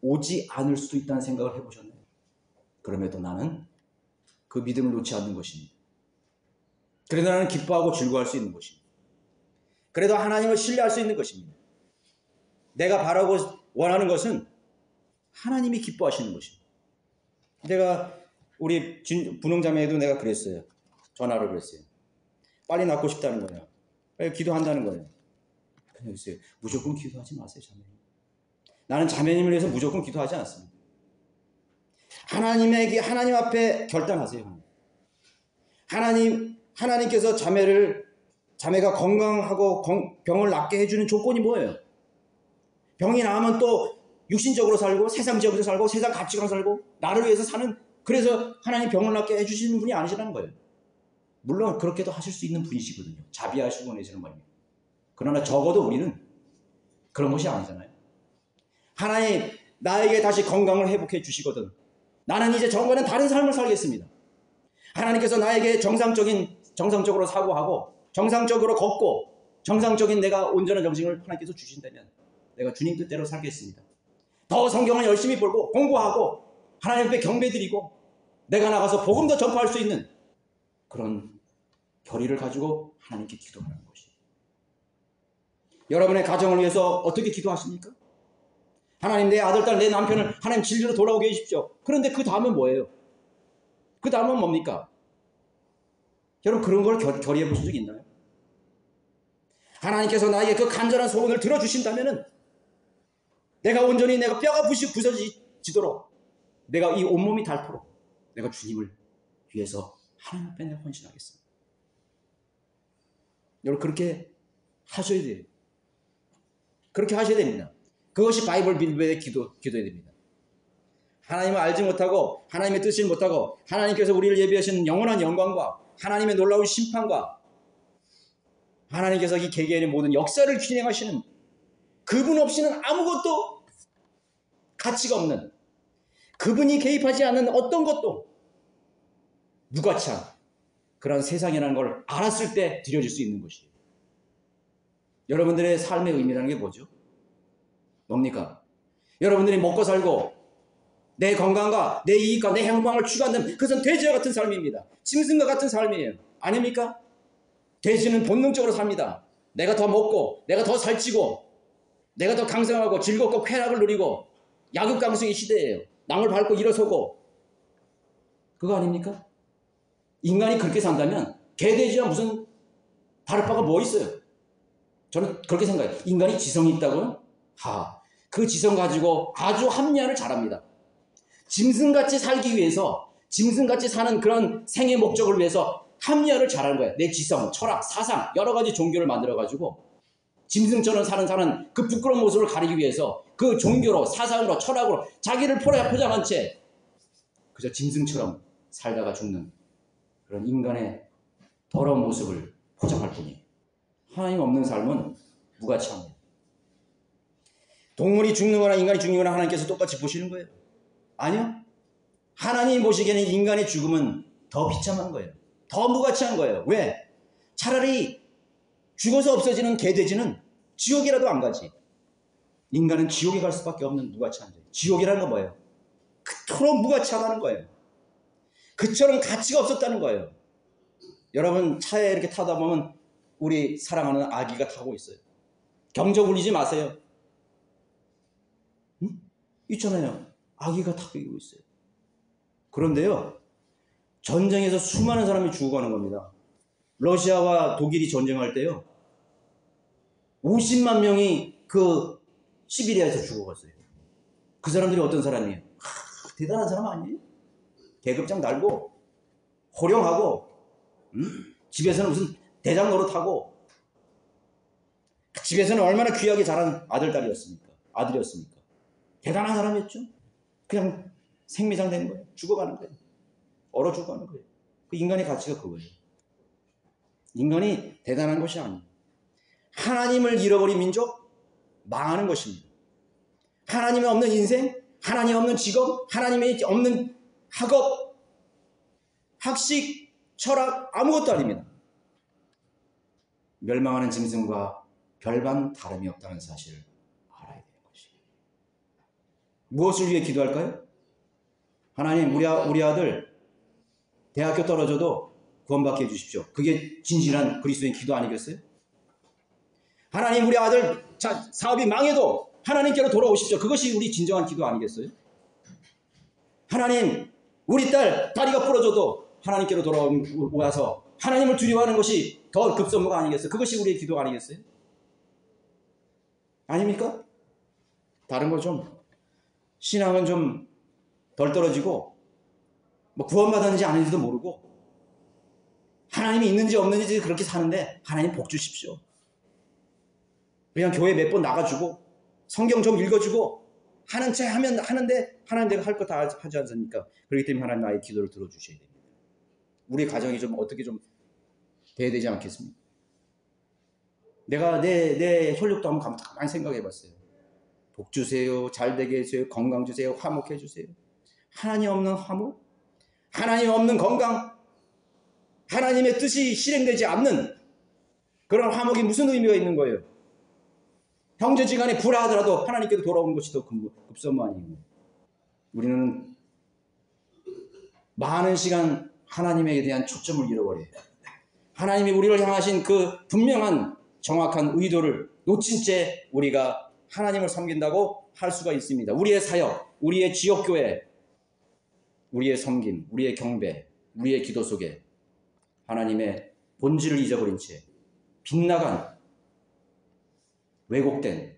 오지 않을 수도 있다는 생각을 해보셨나요? 그럼에도 나는 그 믿음을 놓지 않는 것입니다. 그래도 나는 기뻐하고 즐거워할 수 있는 것입니다. 그래도 하나님을 신뢰할 수 있는 것입니다. 내가 바라고 원하는 것은 하나님이 기뻐하시는 것입니다. 내가 우리 분홍자매에도 내가 그랬어요. 전화로 그랬어요. 빨리 낳고 싶다는 거예요. 빨리 기도한다는 거예요. 그랬어요. 무조건 기도하지 마세요, 자매님. 나는 자매님을 위해서 무조건 기도하지 않습니다. 하나님 앞에 결단하세요. 하나님께서 자매가 건강하고 병을 낫게 해주는 조건이 뭐예요? 병이 나으면 또 육신적으로 살고 세상적으로 살고 세상 가치관으로 살고 나를 위해서 사는, 그래서 하나님 병을 낫게 해주시는 분이 아니시라는 거예요. 물론 그렇게도 하실 수 있는 분이시거든요. 자비하시고 내시는 분이에요. 그러나 적어도 우리는 그런 것이 아니잖아요. 하나님 나에게 다시 건강을 회복해 주시거든 나는 이제 전과는 다른 삶을 살겠습니다. 하나님께서 나에게 정상적으로 사고하고 정상적으로 걷고 정상적인 내가 온전한 정신을 하나님께서 주신다면 내가 주님 뜻대로 살겠습니다. 더 성경을 열심히 보고 공부하고 하나님 앞에 경배드리고 내가 나가서 복음도 전파할 수 있는 그런 결의를 가지고 하나님께 기도하는 것이. 여러분의 가정을 위해서 어떻게 기도하십니까? 하나님 내 아들, 딸, 내 남편을 하나님 진리로 돌아오게 해주십시오. 그런데 그 다음은 뭐예요? 그 다음은 뭡니까? 여러분 그런 걸 결의해 보신 적 있나요? 하나님께서 나에게 그 간절한 소원을 들어주신다면은 내가 온전히 내가 뼈가 부서지도록 내가 이 온몸이 닳도록 내가 주님을 위해서 하나님 앞에 내가 헌신하겠습니다. 여러분 그렇게 하셔야 돼요. 그렇게 하셔야 됩니다. 그것이 바이블 빌드의 기도해야 됩니다. 하나님을 알지 못하고 하나님의 뜻을 못하고 하나님께서 우리를 예비하시는 영원한 영광과 하나님의 놀라운 심판과 하나님께서 이 개개인의 모든 역사를 진행하시는 그분 없이는 아무것도 가치가 없는, 그분이 개입하지 않는 어떤 것도 무가치한 그런 세상이라는 걸 알았을 때 드려질 수 있는 것이에요. 여러분들의 삶의 의미라는 게 뭐죠? 뭡니까? 여러분들이 먹고 살고 내 건강과 내 이익과 내 행복을 추구하는 그것은 돼지와 같은 삶입니다. 짐승과 같은 삶이에요. 아닙니까? 돼지는 본능적으로 삽니다. 내가 더 먹고 내가 더 살찌고 내가 더 강성하고 즐겁고 쾌락을 누리고 약육강성의 시대예요. 남을 밟고 일어서고 그거 아닙니까? 인간이 그렇게 산다면 개돼지와 무슨 다를 바가 뭐 있어요? 저는 그렇게 생각해요. 인간이 지성이 있다고요? 그 지성 가지고 아주 합리화를 잘합니다. 짐승같이 살기 위해서, 짐승같이 사는 그런 생의 목적을 위해서 합리화를 잘하는 거예요. 내 지성, 철학, 사상, 여러 가지 종교를 만들어가지고 짐승처럼 사는 그 부끄러운 모습을 가리기 위해서 그 종교로, 사상으로, 철학으로 자기를 포장한 채 그저 짐승처럼 살다가 죽는 그런 인간의 더러운 모습을 포장할 뿐이에요. 하나님 없는 삶은 무가치합니다. 동물이 죽는 거나 인간이 죽는 거나 하나님께서 똑같이 보시는 거예요? 아니요. 하나님이 보시기에는 인간의 죽음은 더 비참한 거예요. 더 무가치한 거예요. 왜? 차라리 죽어서 없어지는 개돼지는 지옥이라도 안 가지. 인간은 지옥에 갈 수밖에 없는 무가치한 죄. 지옥이라는 건 뭐예요? 그토록 무가치하다는 거예요. 그처럼 가치가 없었다는 거예요. 여러분 차에 이렇게 타다 보면 우리 사랑하는 아기가 타고 있어요. 경적 울리지 마세요. 응? 있잖아요. 아기가 타고 있어요. 그런데요. 전쟁에서 수많은 사람이 죽어가는 겁니다. 러시아와 독일이 전쟁할 때요. 50만 명이 그 시베리아에서 죽어갔어요. 그 사람들이 어떤 사람이에요? 대단한 사람 아니에요? 계급장 달고 호령하고 집에서는 무슨 대장 노릇하고 집에서는 얼마나 귀하게 자란 아들이었습니까? 대단한 사람이었죠. 그냥 생매장 되는 거예요. 죽어가는 거예요. 얼어 죽어가는 거예요. 그 인간의 가치가 그거예요. 인간이 대단한 것이 아니에요. 하나님을 잃어버린 민족 망하는 것입니다. 하나님이 없는 인생, 하나님 없는 직업, 하나님이 없는 학업, 학식, 철학 아무것도 아닙니다. 멸망하는 짐승과 별반 다름이 없다는 사실을 알아야 되는 것입니다. 무엇을 위해 기도할까요? 하나님, 우리 아들 대학교 떨어져도 구원받게 해주십시오. 그게 진실한 그리스도인 기도 아니겠어요? 하나님, 우리 아들 사업이 망해도 하나님께로 돌아오십시오. 그것이 우리 진정한 기도 아니겠어요? 하나님, 우리 딸 다리가 부러져도 하나님께로 돌아와서 하나님을 두려워하는 것이 더 급선무가 아니겠어요? 그것이 우리의 기도 아니겠어요? 아닙니까? 다른 거 좀 신앙은 좀 덜 떨어지고 뭐 구원받았는지 아닌지도 모르고 하나님이 있는지 없는지 그렇게 사는데 하나님 복 주십시오. 그냥 교회 몇 번 나가주고 성경 좀 읽어주고 하는 체 하면 하는데 하나님 내가 할 거 다 하지 않습니까? 그렇기 때문에 하나님 나의 기도를 들어주셔야 됩니다. 우리 가정이 좀 어떻게 좀 돼야 되지 않겠습니까? 내가 내 혈육도 한번 가만히 생각해 봤어요. 복 주세요. 잘 되게 해주세요. 건강 주세요. 화목해 주세요. 하나님 없는 화목, 하나님 없는 건강, 하나님의 뜻이 실행되지 않는 그런 화목이 무슨 의미가 있는 거예요? 형제지간에 불화하더라도 하나님께로 돌아오는 것이 더 급선무 아니에요. 우리는 많은 시간 하나님에 대한 초점을 잃어버려요. 하나님이 우리를 향하신 그 분명한 정확한 의도를 놓친 채 우리가 하나님을 섬긴다고 할 수가 있습니다. 우리의 사역, 우리의 지역교회, 우리의 섬김, 우리의 경배, 우리의 기도 속에 하나님의 본질을 잊어버린 채 빗나간, 왜곡된,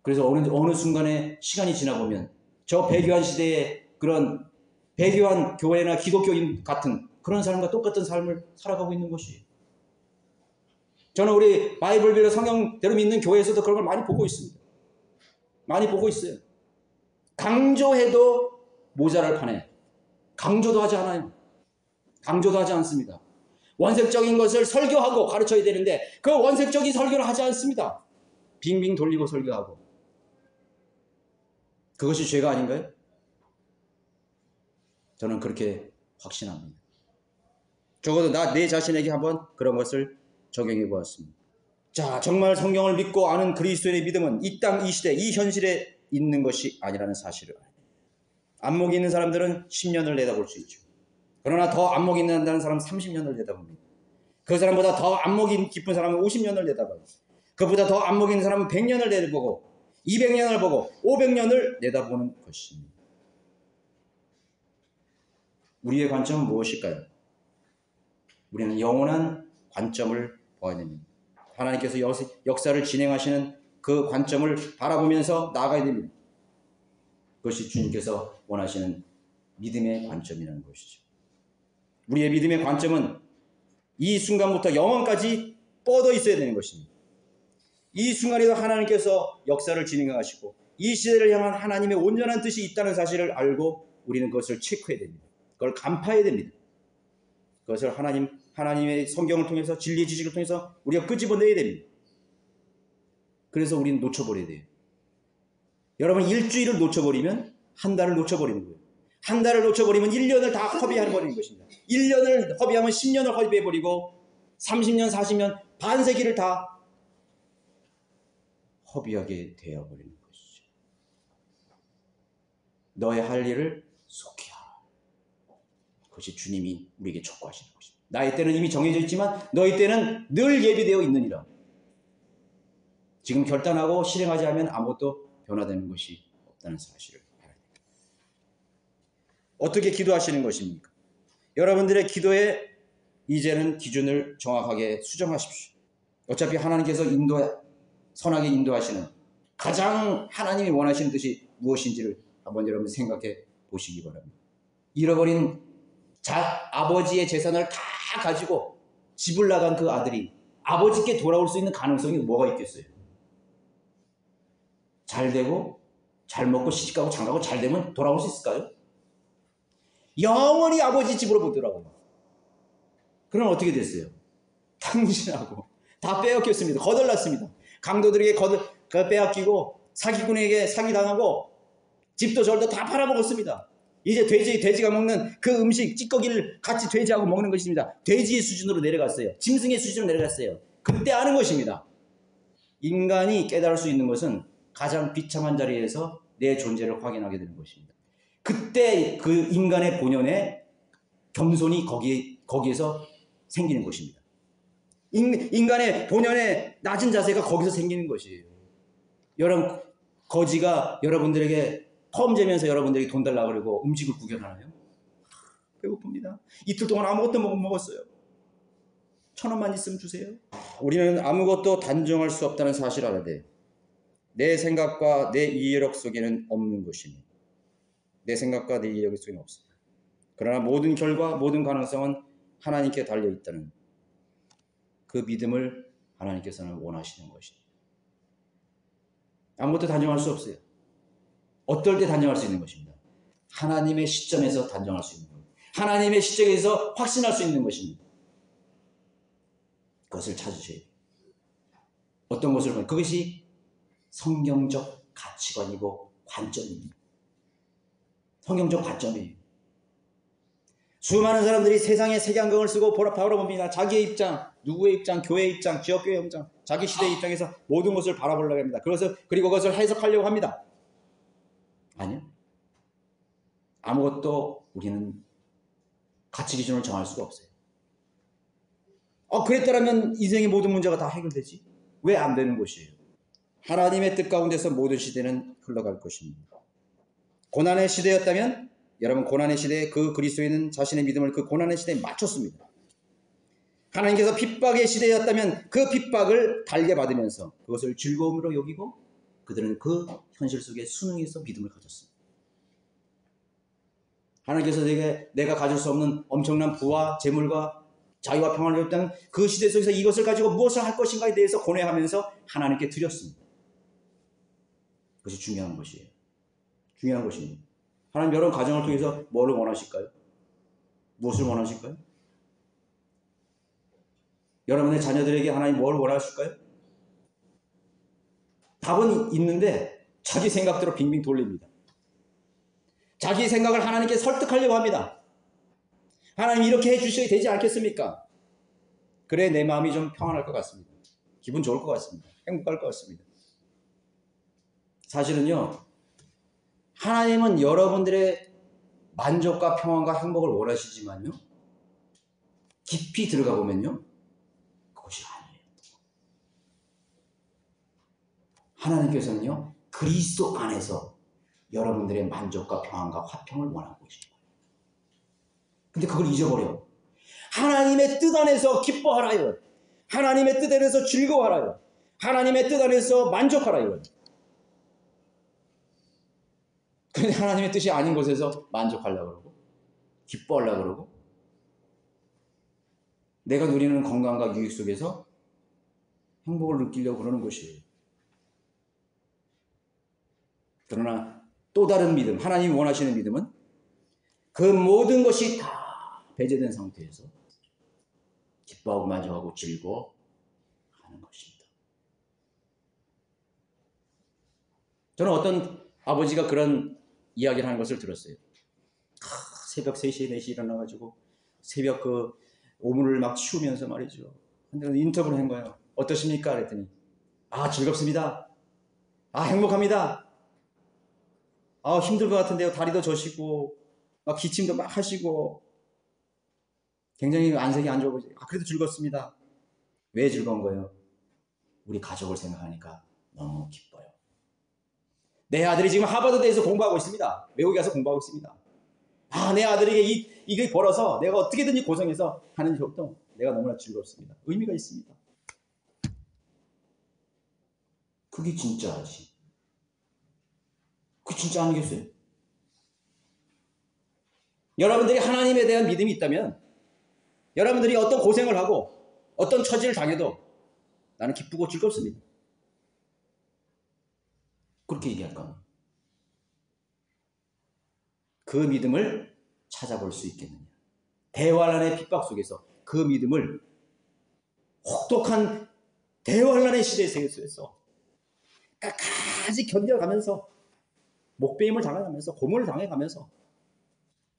그래서 어느 순간에 시간이 지나보면 저 배교한 시대의 그런 배교한 교회나 기독교인 같은 그런 사람과 똑같은 삶을 살아가고 있는 것이에요. 저는 우리 바이블 빌려 성경대로 믿는 교회에서도 그런 걸 많이 보고 있습니다. 많이 보고 있어요. 강조해도 모자랄 판에 강조도 하지 않아요. 강조도 하지 않습니다. 원색적인 것을 설교하고 가르쳐야 되는데 그 원색적인 설교를 하지 않습니다. 빙빙 돌리고 설교하고. 그것이 죄가 아닌가요? 저는 그렇게 확신합니다. 적어도 내 자신에게 한번 그런 것을 적용해 보았습니다. 자, 정말 성경을 믿고 아는 그리스도인의 믿음은 이 땅, 이 시대, 이 현실에 있는 것이 아니라는 사실을 알아야 됩니다. 안목이 있는 사람들은 10년을 내다볼 수 있죠. 그러나 더 안목이 있는 사람은 30년을 내다봅니다. 그 사람보다 더 안목이 깊은 사람은 50년을 내다봐요. 그보다 더 안목이 있는 사람은 100년을 내다보고 200년을 보고 500년을 내다보는 것입니다. 우리의 관점은 무엇일까요? 우리는 영원한 관점을 보아야 됩니다. 하나님께서 역사를 진행하시는 그 관점을 바라보면서 나아가야 됩니다. 그것이 주님께서 원하시는 믿음의 관점이라는 것이죠. 우리의 믿음의 관점은 이 순간부터 영원까지 뻗어 있어야 되는 것입니다. 이 순간에도 하나님께서 역사를 진행하시고 이 시대를 향한 하나님의 온전한 뜻이 있다는 사실을 알고 우리는 그것을 체크해야 됩니다. 그걸 간파해야 됩니다. 그것을 하나님의 성경을 통해서 진리의 지식을 통해서 우리가 끄집어내야 됩니다. 그래서 우리는 놓쳐버려야 돼요. 여러분, 일주일을 놓쳐버리면 한 달을 놓쳐버리는 거예요. 한 달을 놓쳐버리면 1년을 다 허비해버리는 것입니다. 1년을 허비하면 10년을 허비해버리고 30년, 40년, 반세기를 다 허비하게 되어버리는 것이죠. 너의 할 일을 속히 하라. 그것이 주님이 우리에게 촉구하시는 것입니다. 나의 때는 이미 정해져 있지만 너희 때는 늘 예비되어 있느니라. 지금 결단하고 실행하지 않으면 아무것도 변화되는 것이 없다는 사실을 알아야 됩니다. 어떻게 기도하시는 것입니까? 여러분들의 기도에 이제는 기준을 정확하게 수정하십시오. 어차피 하나님께서 선하게 인도하시는 가장 하나님이 원하시는 뜻이 무엇인지를 한번 여러분 생각해 보시기 바랍니다. 잃어버린 아버지의 재산을 다 가지고 집을 나간 그 아들이 아버지께 돌아올 수 있는 가능성이 뭐가 있겠어요? 잘 되고 잘 먹고 시집가고 장가고 잘 되면 돌아올 수 있을까요? 영원히 아버지 집으로 못 돌아가요. 그럼 어떻게 됐어요? 당신하고 다 빼앗겼습니다. 거덜났습니다. 강도들에게 빼앗기고 사기꾼에게 사기당하고 집도 절도 다 팔아먹었습니다. 이제 돼지가 먹는 그 음식 찌꺼기를 같이 돼지하고 먹는 것입니다. 돼지의 수준으로 내려갔어요. 짐승의 수준으로 내려갔어요. 그때 아는 것입니다. 인간이 깨달을 수 있는 것은 가장 비참한 자리에서 내 존재를 확인하게 되는 것입니다. 그때 그 인간의 본연의 겸손이 거기에서 생기는 것입니다. 인간의 본연의 낮은 자세가 거기서 생기는 것이에요. 여러분, 거지가 여러분들에게 텀 재면서 여러분들에게 돈 달라고 그러고 음식을 구겨하나요? 배고픕니다. 이틀 동안 아무것도 못 먹었어요. 1,000원만 있으면 주세요. 우리는 아무것도 단정할 수 없다는 사실을 알아야 내 생각과 내 이해력 속에는 없는 것입니다. 내 생각과 내 이해력 속에는 없습니다. 그러나 모든 결과, 모든 가능성은 하나님께 달려있다는 그 믿음을 하나님께서는 원하시는 것입니다. 아무것도 단정할 수 없어요. 어떨 때 단정할 수 있는 것입니다. 하나님의 시점에서 단정할 수 있는 겁니다. 하나님의 시점에서 확신할 수 있는 것입니다. 그것을 찾으셔야 돼요. 어떤 것을 보면 그것이 성경적 가치관이고 관점입니다. 성경적 관점이에요. 수많은 사람들이 세상의 색안경을 쓰고 바라봅니다. 자기의 입장, 누구의 입장, 교회의 입장, 지역교회의 입장, 자기 시대의 입장에서 모든 것을 바라보려고 합니다. 그리고 그것을 해석하려고 합니다. 아니요. 아무것도 우리는 가치 기준을 정할 수가 없어요. 그랬더라면 인생의 모든 문제가 다 해결되지. 왜 안 되는 것이에요? 하나님의 뜻 가운데서 모든 시대는 흘러갈 것입니다. 고난의 시대였다면 여러분 고난의 시대에 그 그리스도인은 자신의 믿음을 그 고난의 시대에 맞췄습니다. 하나님께서 핍박의 시대였다면 그 핍박을 달게 받으면서 그것을 즐거움으로 여기고 그들은 그 현실 속에 순응해서 믿음을 가졌습니다. 하나님께서 내가 가질 수 없는 엄청난 부와 재물과 자유와 평안을 줬다는 그 시대 속에서 이것을 가지고 무엇을 할 것인가에 대해서 고뇌하면서 하나님께 드렸습니다. 그것이 중요한 것이에요. 중요한 것입니다. 하나님 여러분 가정을 통해서 뭐를 원하실까요? 무엇을 원하실까요? 여러분의 자녀들에게 하나님 뭘 원하실까요? 답은 있는데 자기 생각대로 빙빙 돌립니다. 자기 생각을 하나님께 설득하려고 합니다. 하나님 이렇게 해주셔야 되지 않겠습니까? 그래 내 마음이 좀 평안할 것 같습니다. 기분 좋을 것 같습니다. 행복할 것 같습니다. 사실은요, 하나님은 여러분들의 만족과 평안과 행복을 원하시지만요, 깊이 들어가 보면요, 그것이 아니에요. 하나님께서는요, 그리스도 안에서 여러분들의 만족과 평안과 화평을 원하고 계십니다. 근데 그걸 잊어버려. 하나님의 뜻 안에서 기뻐하라요. 하나님의 뜻 안에서 즐거워하라요. 하나님의 뜻 안에서 만족하라요. 그런데 하나님의 뜻이 아닌 곳에서 만족하려고 그러고 기뻐하려고 그러고 내가 누리는 건강과 유익 속에서 행복을 느끼려고 그러는 것이에요. 그러나 또 다른 믿음, 하나님이 원하시는 믿음은 그 모든 것이 다 배제된 상태에서 기뻐하고 만족하고 즐거워하는 것입니다. 저는 어떤 아버지가 그런 이야기를 하는 것을 들었어요. 새벽 3시에 4시에 일어나가지고 새벽 그 오물을 막 치우면서 말이죠. 근데 인터뷰를 한 거예요. 어떠십니까? 그랬더니 즐겁습니다. 행복합니다. 힘들 것 같은데요. 다리도 저시고 막 기침도 막 하시고 굉장히 안색이 안 좋아 보이죠. 그래도 즐겁습니다. 왜 즐거운 거예요? 우리 가족을 생각하니까 너무 기뻐요. 내 아들이 지금 하버드대에서 공부하고 있습니다. 외국에 가서 공부하고 있습니다. 내 아들에게 이게 벌어서 내가 어떻게든지 고생해서 하는 것도 내가 너무나 즐겁습니다. 의미가 있습니다. 그게 진짜지. 그게 진짜 아니겠어요? 여러분들이 하나님에 대한 믿음이 있다면 여러분들이 어떤 고생을 하고 어떤 처지를 당해도 나는 기쁘고 즐겁습니다. 그렇게 얘기할 겁니다. 그 믿음을 찾아볼 수 있겠느냐. 대환란의 핍박 속에서 그 믿음을 혹독한 대환란의 시대에서 끝까지 견뎌가면서 목배임을 당해가면서 고문을 당해가면서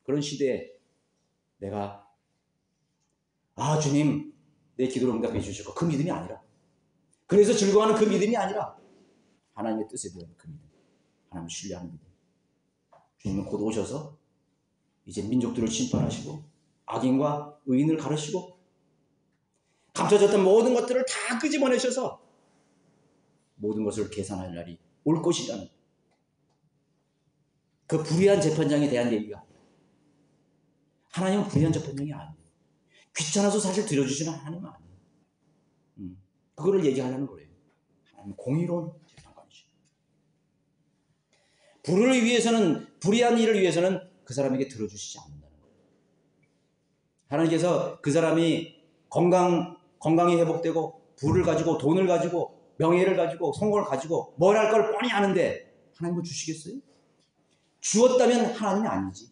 그런 시대에 내가 주님 내 기도를 응답해 주시고 그 믿음이 아니라 그래서 즐거워하는 그 믿음이 아니라 하나님의 뜻에 대한 그 믿음, 하나님을 신뢰하는 믿음. 주님은 곧 오셔서 이제 민족들을 심판하시고 악인과 의인을 가르시고 감춰졌던 모든 것들을 다 끄집어내셔서 모든 것을 계산할 날이 올 것이라는 그 불의한 재판장에 대한 얘기가 하나님은 불의한 재판장이 아니에요. 귀찮아서 사실 들여주시는 하나님은 아니에요. 그거를 얘기하려는 거예요. 하나님은 공의로운 재판관이죠. 불의한 일을 위해서는 그 사람에게 들어주시지 않는다는 거예요. 하나님께서 그 사람이 건강이 회복되고 부를 가지고 돈을 가지고 명예를 가지고 성공을 가지고 뭘 할 걸 뻔히 아는데 하나님은 주시겠어요? 주었다면 하나님이 아니지.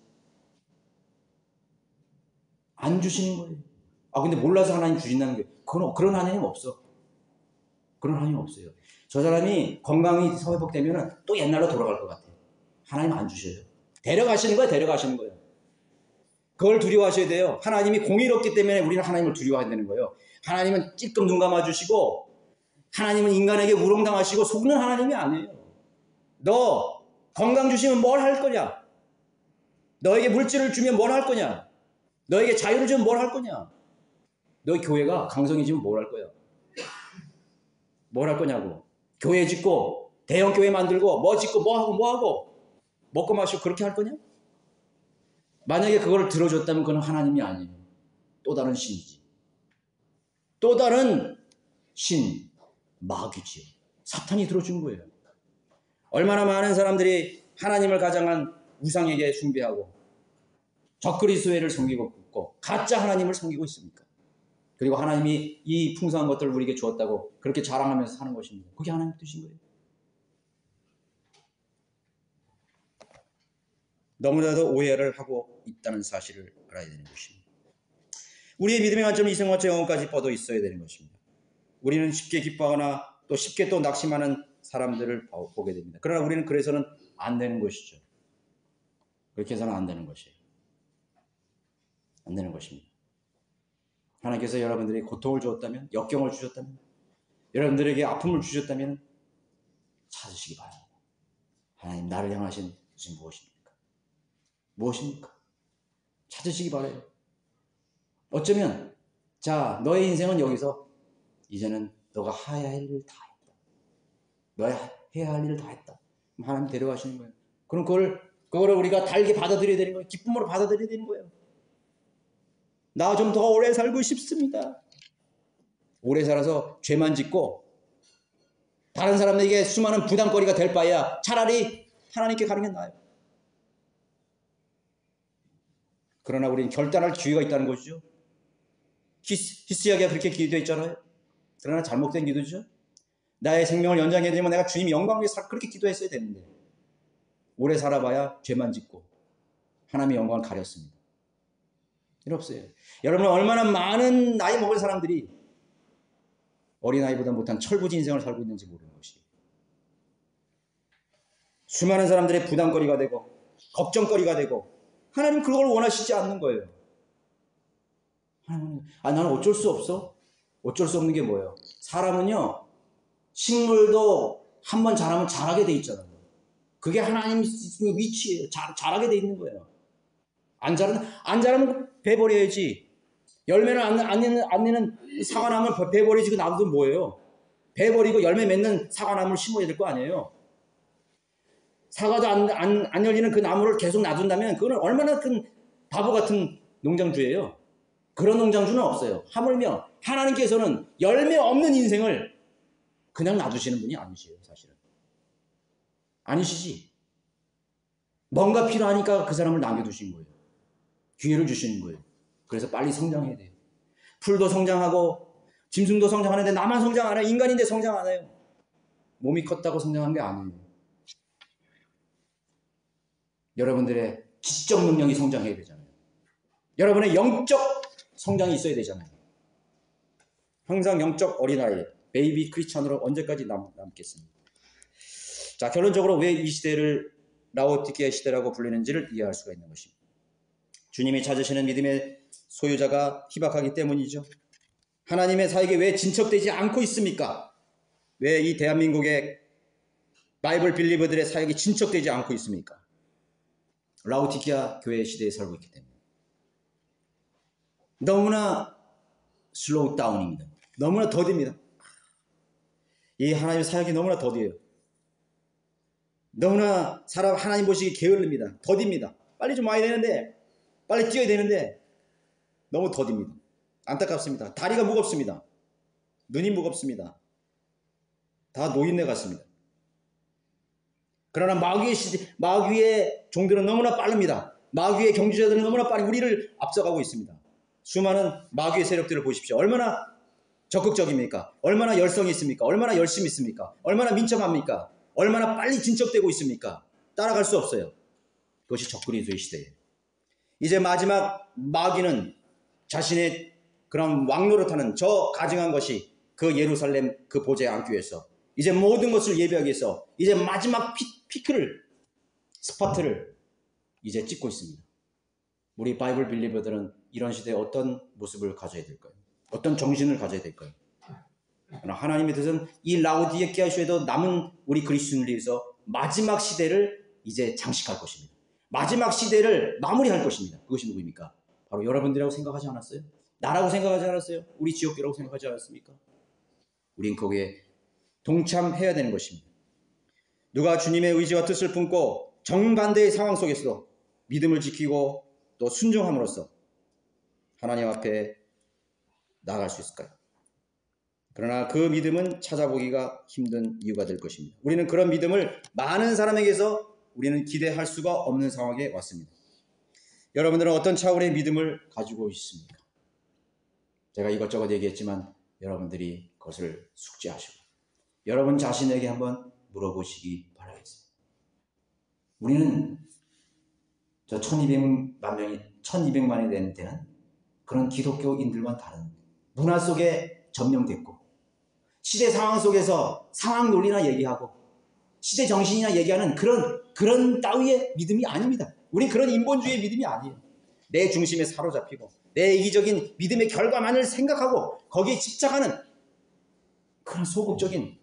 안 주시는 거예요. 근데 몰라서 하나님 주신다는 게 그런 하나님 없어. 그런 하나님 없어요. 저 사람이 건강이 회복되면 또 옛날로 돌아갈 것 같아. 하나님 안 주셔요. 데려가시는 거예요. 그걸 두려워하셔야 돼요. 하나님이 공의롭기 때문에 우리는 하나님을 두려워해야 되는 거예요. 하나님은 찔끔 눈 감아주시고 하나님은 인간에게 우롱당하시고 속는 하나님이 아니에요. 너 건강 주시면 뭘 할 거냐? 너에게 물질을 주면 뭘 할 거냐? 너에게 자유를 주면 뭘 할 거냐? 너희 교회가 강성해지면 뭘 할 거야? 뭘 할 거냐고. 교회 짓고 대형 교회 만들고 뭐 짓고 뭐 하고 먹고 마시고 그렇게 할 거냐? 만약에 그걸 들어줬다면 그건 하나님이 아니에요. 또 다른 신이지. 또 다른 신, 마귀지요. 사탄이 들어준 거예요. 얼마나 많은 사람들이 하나님을 가장한 우상에게 숭배하고 적그리스도를 섬기고 있고 가짜 하나님을 섬기고 있습니까? 그리고 하나님이 이 풍성한 것들을 우리에게 주었다고 그렇게 자랑하면서 사는 것입니다. 그게 하나님의 뜻인 거예요. 너무나도 오해를 하고 있다는 사실을 알아야 되는 것입니다. 우리의 믿음의 관점은 이생활과 영혼까지 뻗어 있어야 되는 것입니다. 우리는 쉽게 기뻐하거나 또 쉽게 또 낙심하는 사람들을 보게 됩니다. 그러나 우리는 그래서는 안 되는 것이죠. 그렇게 해서는 안 되는 것이에요. 안 되는 것입니다. 하나님께서 여러분들에게 고통을 주었다면, 역경을 주셨다면, 여러분들에게 아픔을 주셨다면 찾으시기 바랍니다. 하나님 나를 향하신 뜻이 무엇입니까? 무엇입니까? 찾으시기 바라요. 어쩌면 너의 인생은 여기서 이제는 너가 해야 할 일을 다 했다. 너가 해야 할 일을 다 했다. 하나님 데려가시는 거예요. 그럼 그거를 우리가 달게 받아들여야 되는 거예요. 기쁨으로 받아들여야 되는 거예요. 나 좀 더 오래 살고 싶습니다. 오래 살아서 죄만 짓고 다른 사람에게 수많은 부담거리가 될 바에야 차라리 하나님께 가는 게 나아요. 그러나 우리는 결단할 기회가 있다는 것이죠. 히스야가 그렇게 기도되어 있잖아요. 그러나 잘못된 기도죠. 나의 생명을 연장해야 되면 내가 주님 영광 위해서 그렇게 기도했어야 되는데 오래 살아봐야 죄만 짓고 하나님의 영광을 가렸습니다. 일 없어요. 여러분 얼마나 많은 나이 먹은 사람들이 어린아이보다 못한 철부지 인생을 살고 있는지 모르는 것이 수많은 사람들의 부담거리가 되고 걱정거리가 되고 하나님 그걸 원하시지 않는 거예요. 나는 어쩔 수 없어? 어쩔 수 없는 게 뭐예요? 사람은요 식물도 한번 자라면 자라게 돼 있잖아요. 그게 하나님 위치예요. 자라게 돼 있는 거예요. 안 자라면 베버려야지. 열매를 안 내는 사과나무를 베버리지 놔두면 뭐예요? 베버리고 열매 맺는 사과나무를 심어야 될 거 아니에요. 사과도 안 열리는 그 나무를 계속 놔둔다면 그거는 얼마나 큰 바보 같은 농장주예요. 그런 농장주는 없어요. 하물며 하나님께서는 열매 없는 인생을 그냥 놔두시는 분이 아니시에요. 사실은. 아니시지. 뭔가 필요하니까 그 사람을 남겨두신 거예요. 기회를 주시는 거예요. 그래서 빨리 성장해야 돼요. 풀도 성장하고 짐승도 성장하는데 나만 성장 안 해요. 인간인데 성장 안 해요. 몸이 컸다고 성장한 게 아니에요. 여러분들의 지적 능력이 성장해야 되잖아요. 여러분의 영적 성장이 있어야 되잖아요. 항상 영적 어린아이, 베이비 크리스찬으로 언제까지 남겠습니까? 자, 결론적으로 왜 이 시대를 라오디게아 시대라고 불리는지를 이해할 수가 있는 것입니다. 주님이 찾으시는 믿음의 소유자가 희박하기 때문이죠. 하나님의 사역이 왜 진척되지 않고 있습니까? 왜 이 대한민국의 바이블 빌리버들의 사역이 진척되지 않고 있습니까? 라오디게아 교회 시대에 살고 있기 때문에. 너무나 슬로우 다운입니다. 너무나 더딥니다. 이 하나님의 사역이 너무나 더디에요. 너무나 사람 하나님 보시기 게을릅니다. 더딥니다. 빨리 좀 와야 되는데, 빨리 뛰어야 되는데 너무 더딥니다. 안타깝습니다. 다리가 무겁습니다. 눈이 무겁습니다. 다 노인네 같습니다. 그러나 마귀의 종들은 너무나 빠릅니다. 마귀의 경주자들은 너무나 빠르게 우리를 앞서가고 있습니다. 수많은 마귀의 세력들을 보십시오. 얼마나 적극적입니까? 얼마나 열성이 있습니까? 얼마나 열심히 있습니까? 얼마나 민첩합니까? 얼마나 빨리 진척되고 있습니까? 따라갈 수 없어요. 그것이 적그리스도의 시대예요. 이제 마지막 마귀는 자신의 그런 왕노릇하는 저 가증한 것이 그 예루살렘 그 보좌에 앉기 위해서 이제 모든 것을 예비하기 위해서 이제 마지막 피크를 스파트를 이제 찍고 있습니다. 우리 바이블 빌리버들은 이런 시대에 어떤 모습을 가져야 될까요? 어떤 정신을 가져야 될까요? 하나님의 뜻은 이 라오디게아 시대에도 남은 우리 그리스도인을 위해서 마지막 시대를 이제 장식할 것입니다. 마지막 시대를 마무리할 것입니다. 그것이 누구입니까? 바로 여러분들이라고 생각하지 않았어요? 나라고 생각하지 않았어요? 우리 지역교라고 생각하지 않았습니까? 우린 거기에 동참해야 되는 것입니다. 누가 주님의 의지와 뜻을 품고 정반대의 상황 속에서도 믿음을 지키고 또 순종함으로써 하나님 앞에 나아갈 수 있을까요? 그러나 그 믿음은 찾아보기가 힘든 이유가 될 것입니다. 우리는 그런 믿음을 많은 사람에게서 우리는 기대할 수가 없는 상황에 왔습니다. 여러분들은 어떤 차원의 믿음을 가지고 있습니까? 제가 이것저것 얘기했지만 여러분들이 그것을 숙지하시고 여러분 자신에게 한번 물어보시기 바라겠습니다. 우리는 저 1200만이 되는 때는 그런 기독교인들만 다른 문화 속에 점령됐고 시대 상황 속에서 상황 논리나 얘기하고 시대 정신이나 얘기하는 그런 따위의 믿음이 아닙니다. 우린 그런 인본주의의 믿음이 아니에요. 내 중심에 사로잡히고 내 이기적인 믿음의 결과만을 생각하고 거기에 집착하는 그런 소극적인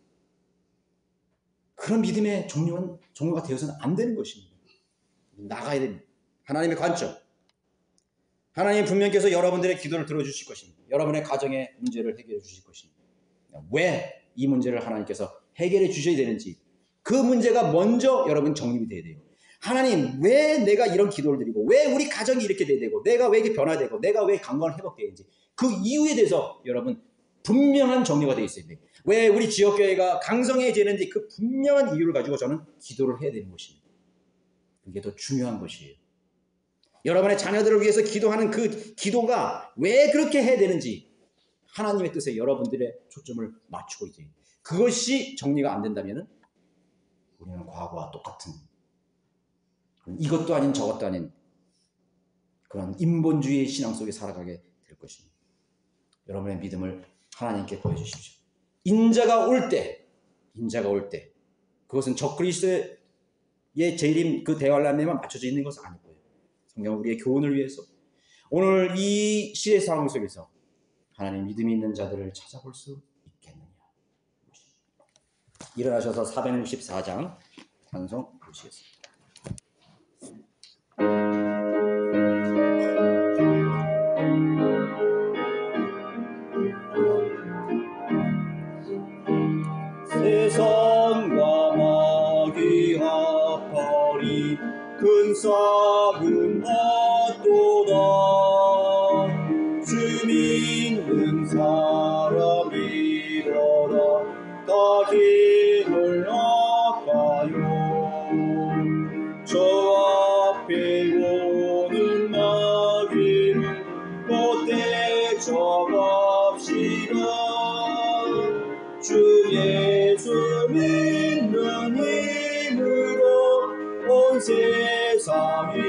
그런 믿음의 종류가 되어서는 안 되는 것입니다. 나가야 됩니다. 하나님의 관점. 하나님 분명께서 여러분들의 기도를 들어주실 것입니다. 여러분의 가정의 문제를 해결해 주실 것입니다. 왜 이 문제를 하나님께서 해결해 주셔야 되는지 그 문제가 먼저 여러분 정립이 돼야 돼요. 하나님 왜 내가 이런 기도를 드리고 왜 우리 가정이 이렇게 돼야 되고 내가 왜 이렇게 변화되고 내가 왜 강건을 회복되는지 그 이유에 대해서 여러분 분명한 정리가 되어 있어야 돼요. 왜 우리 지역교회가 강성해지는지 그 분명한 이유를 가지고 저는 기도를 해야 되는 것입니다. 그게 더 중요한 것이에요. 여러분의 자녀들을 위해서 기도하는 그 기도가 왜 그렇게 해야 되는지 하나님의 뜻에 여러분들의 초점을 맞추고 있어요. 그것이 정리가 안 된다면 우리는 과거와 똑같은 이것도 아닌 저것도 아닌 그런 인본주의의 신앙 속에 살아가게 될 것입니다. 여러분의 믿음을 하나님께 보여주십시오. 인자가 올 때 그것은 적그리스도의 재림 그 대환란에만 맞춰져 있는 것은 아닐 거예요. 성경 우리의 교훈을 위해서 오늘 이 시대 상황 속에서 하나님 믿음이 있는 자들을 찾아볼 수 있겠느냐. 일어나셔서 464장 찬송 보시겠습니다. 세상과 마귀 합하리 큰 싹은 받도다. 주 믿는 사람 일어나 다 힘을 아까요. 저 앞에 오는 마귀 접읍시다. 주 예수 믿는 힘으로 온 세상이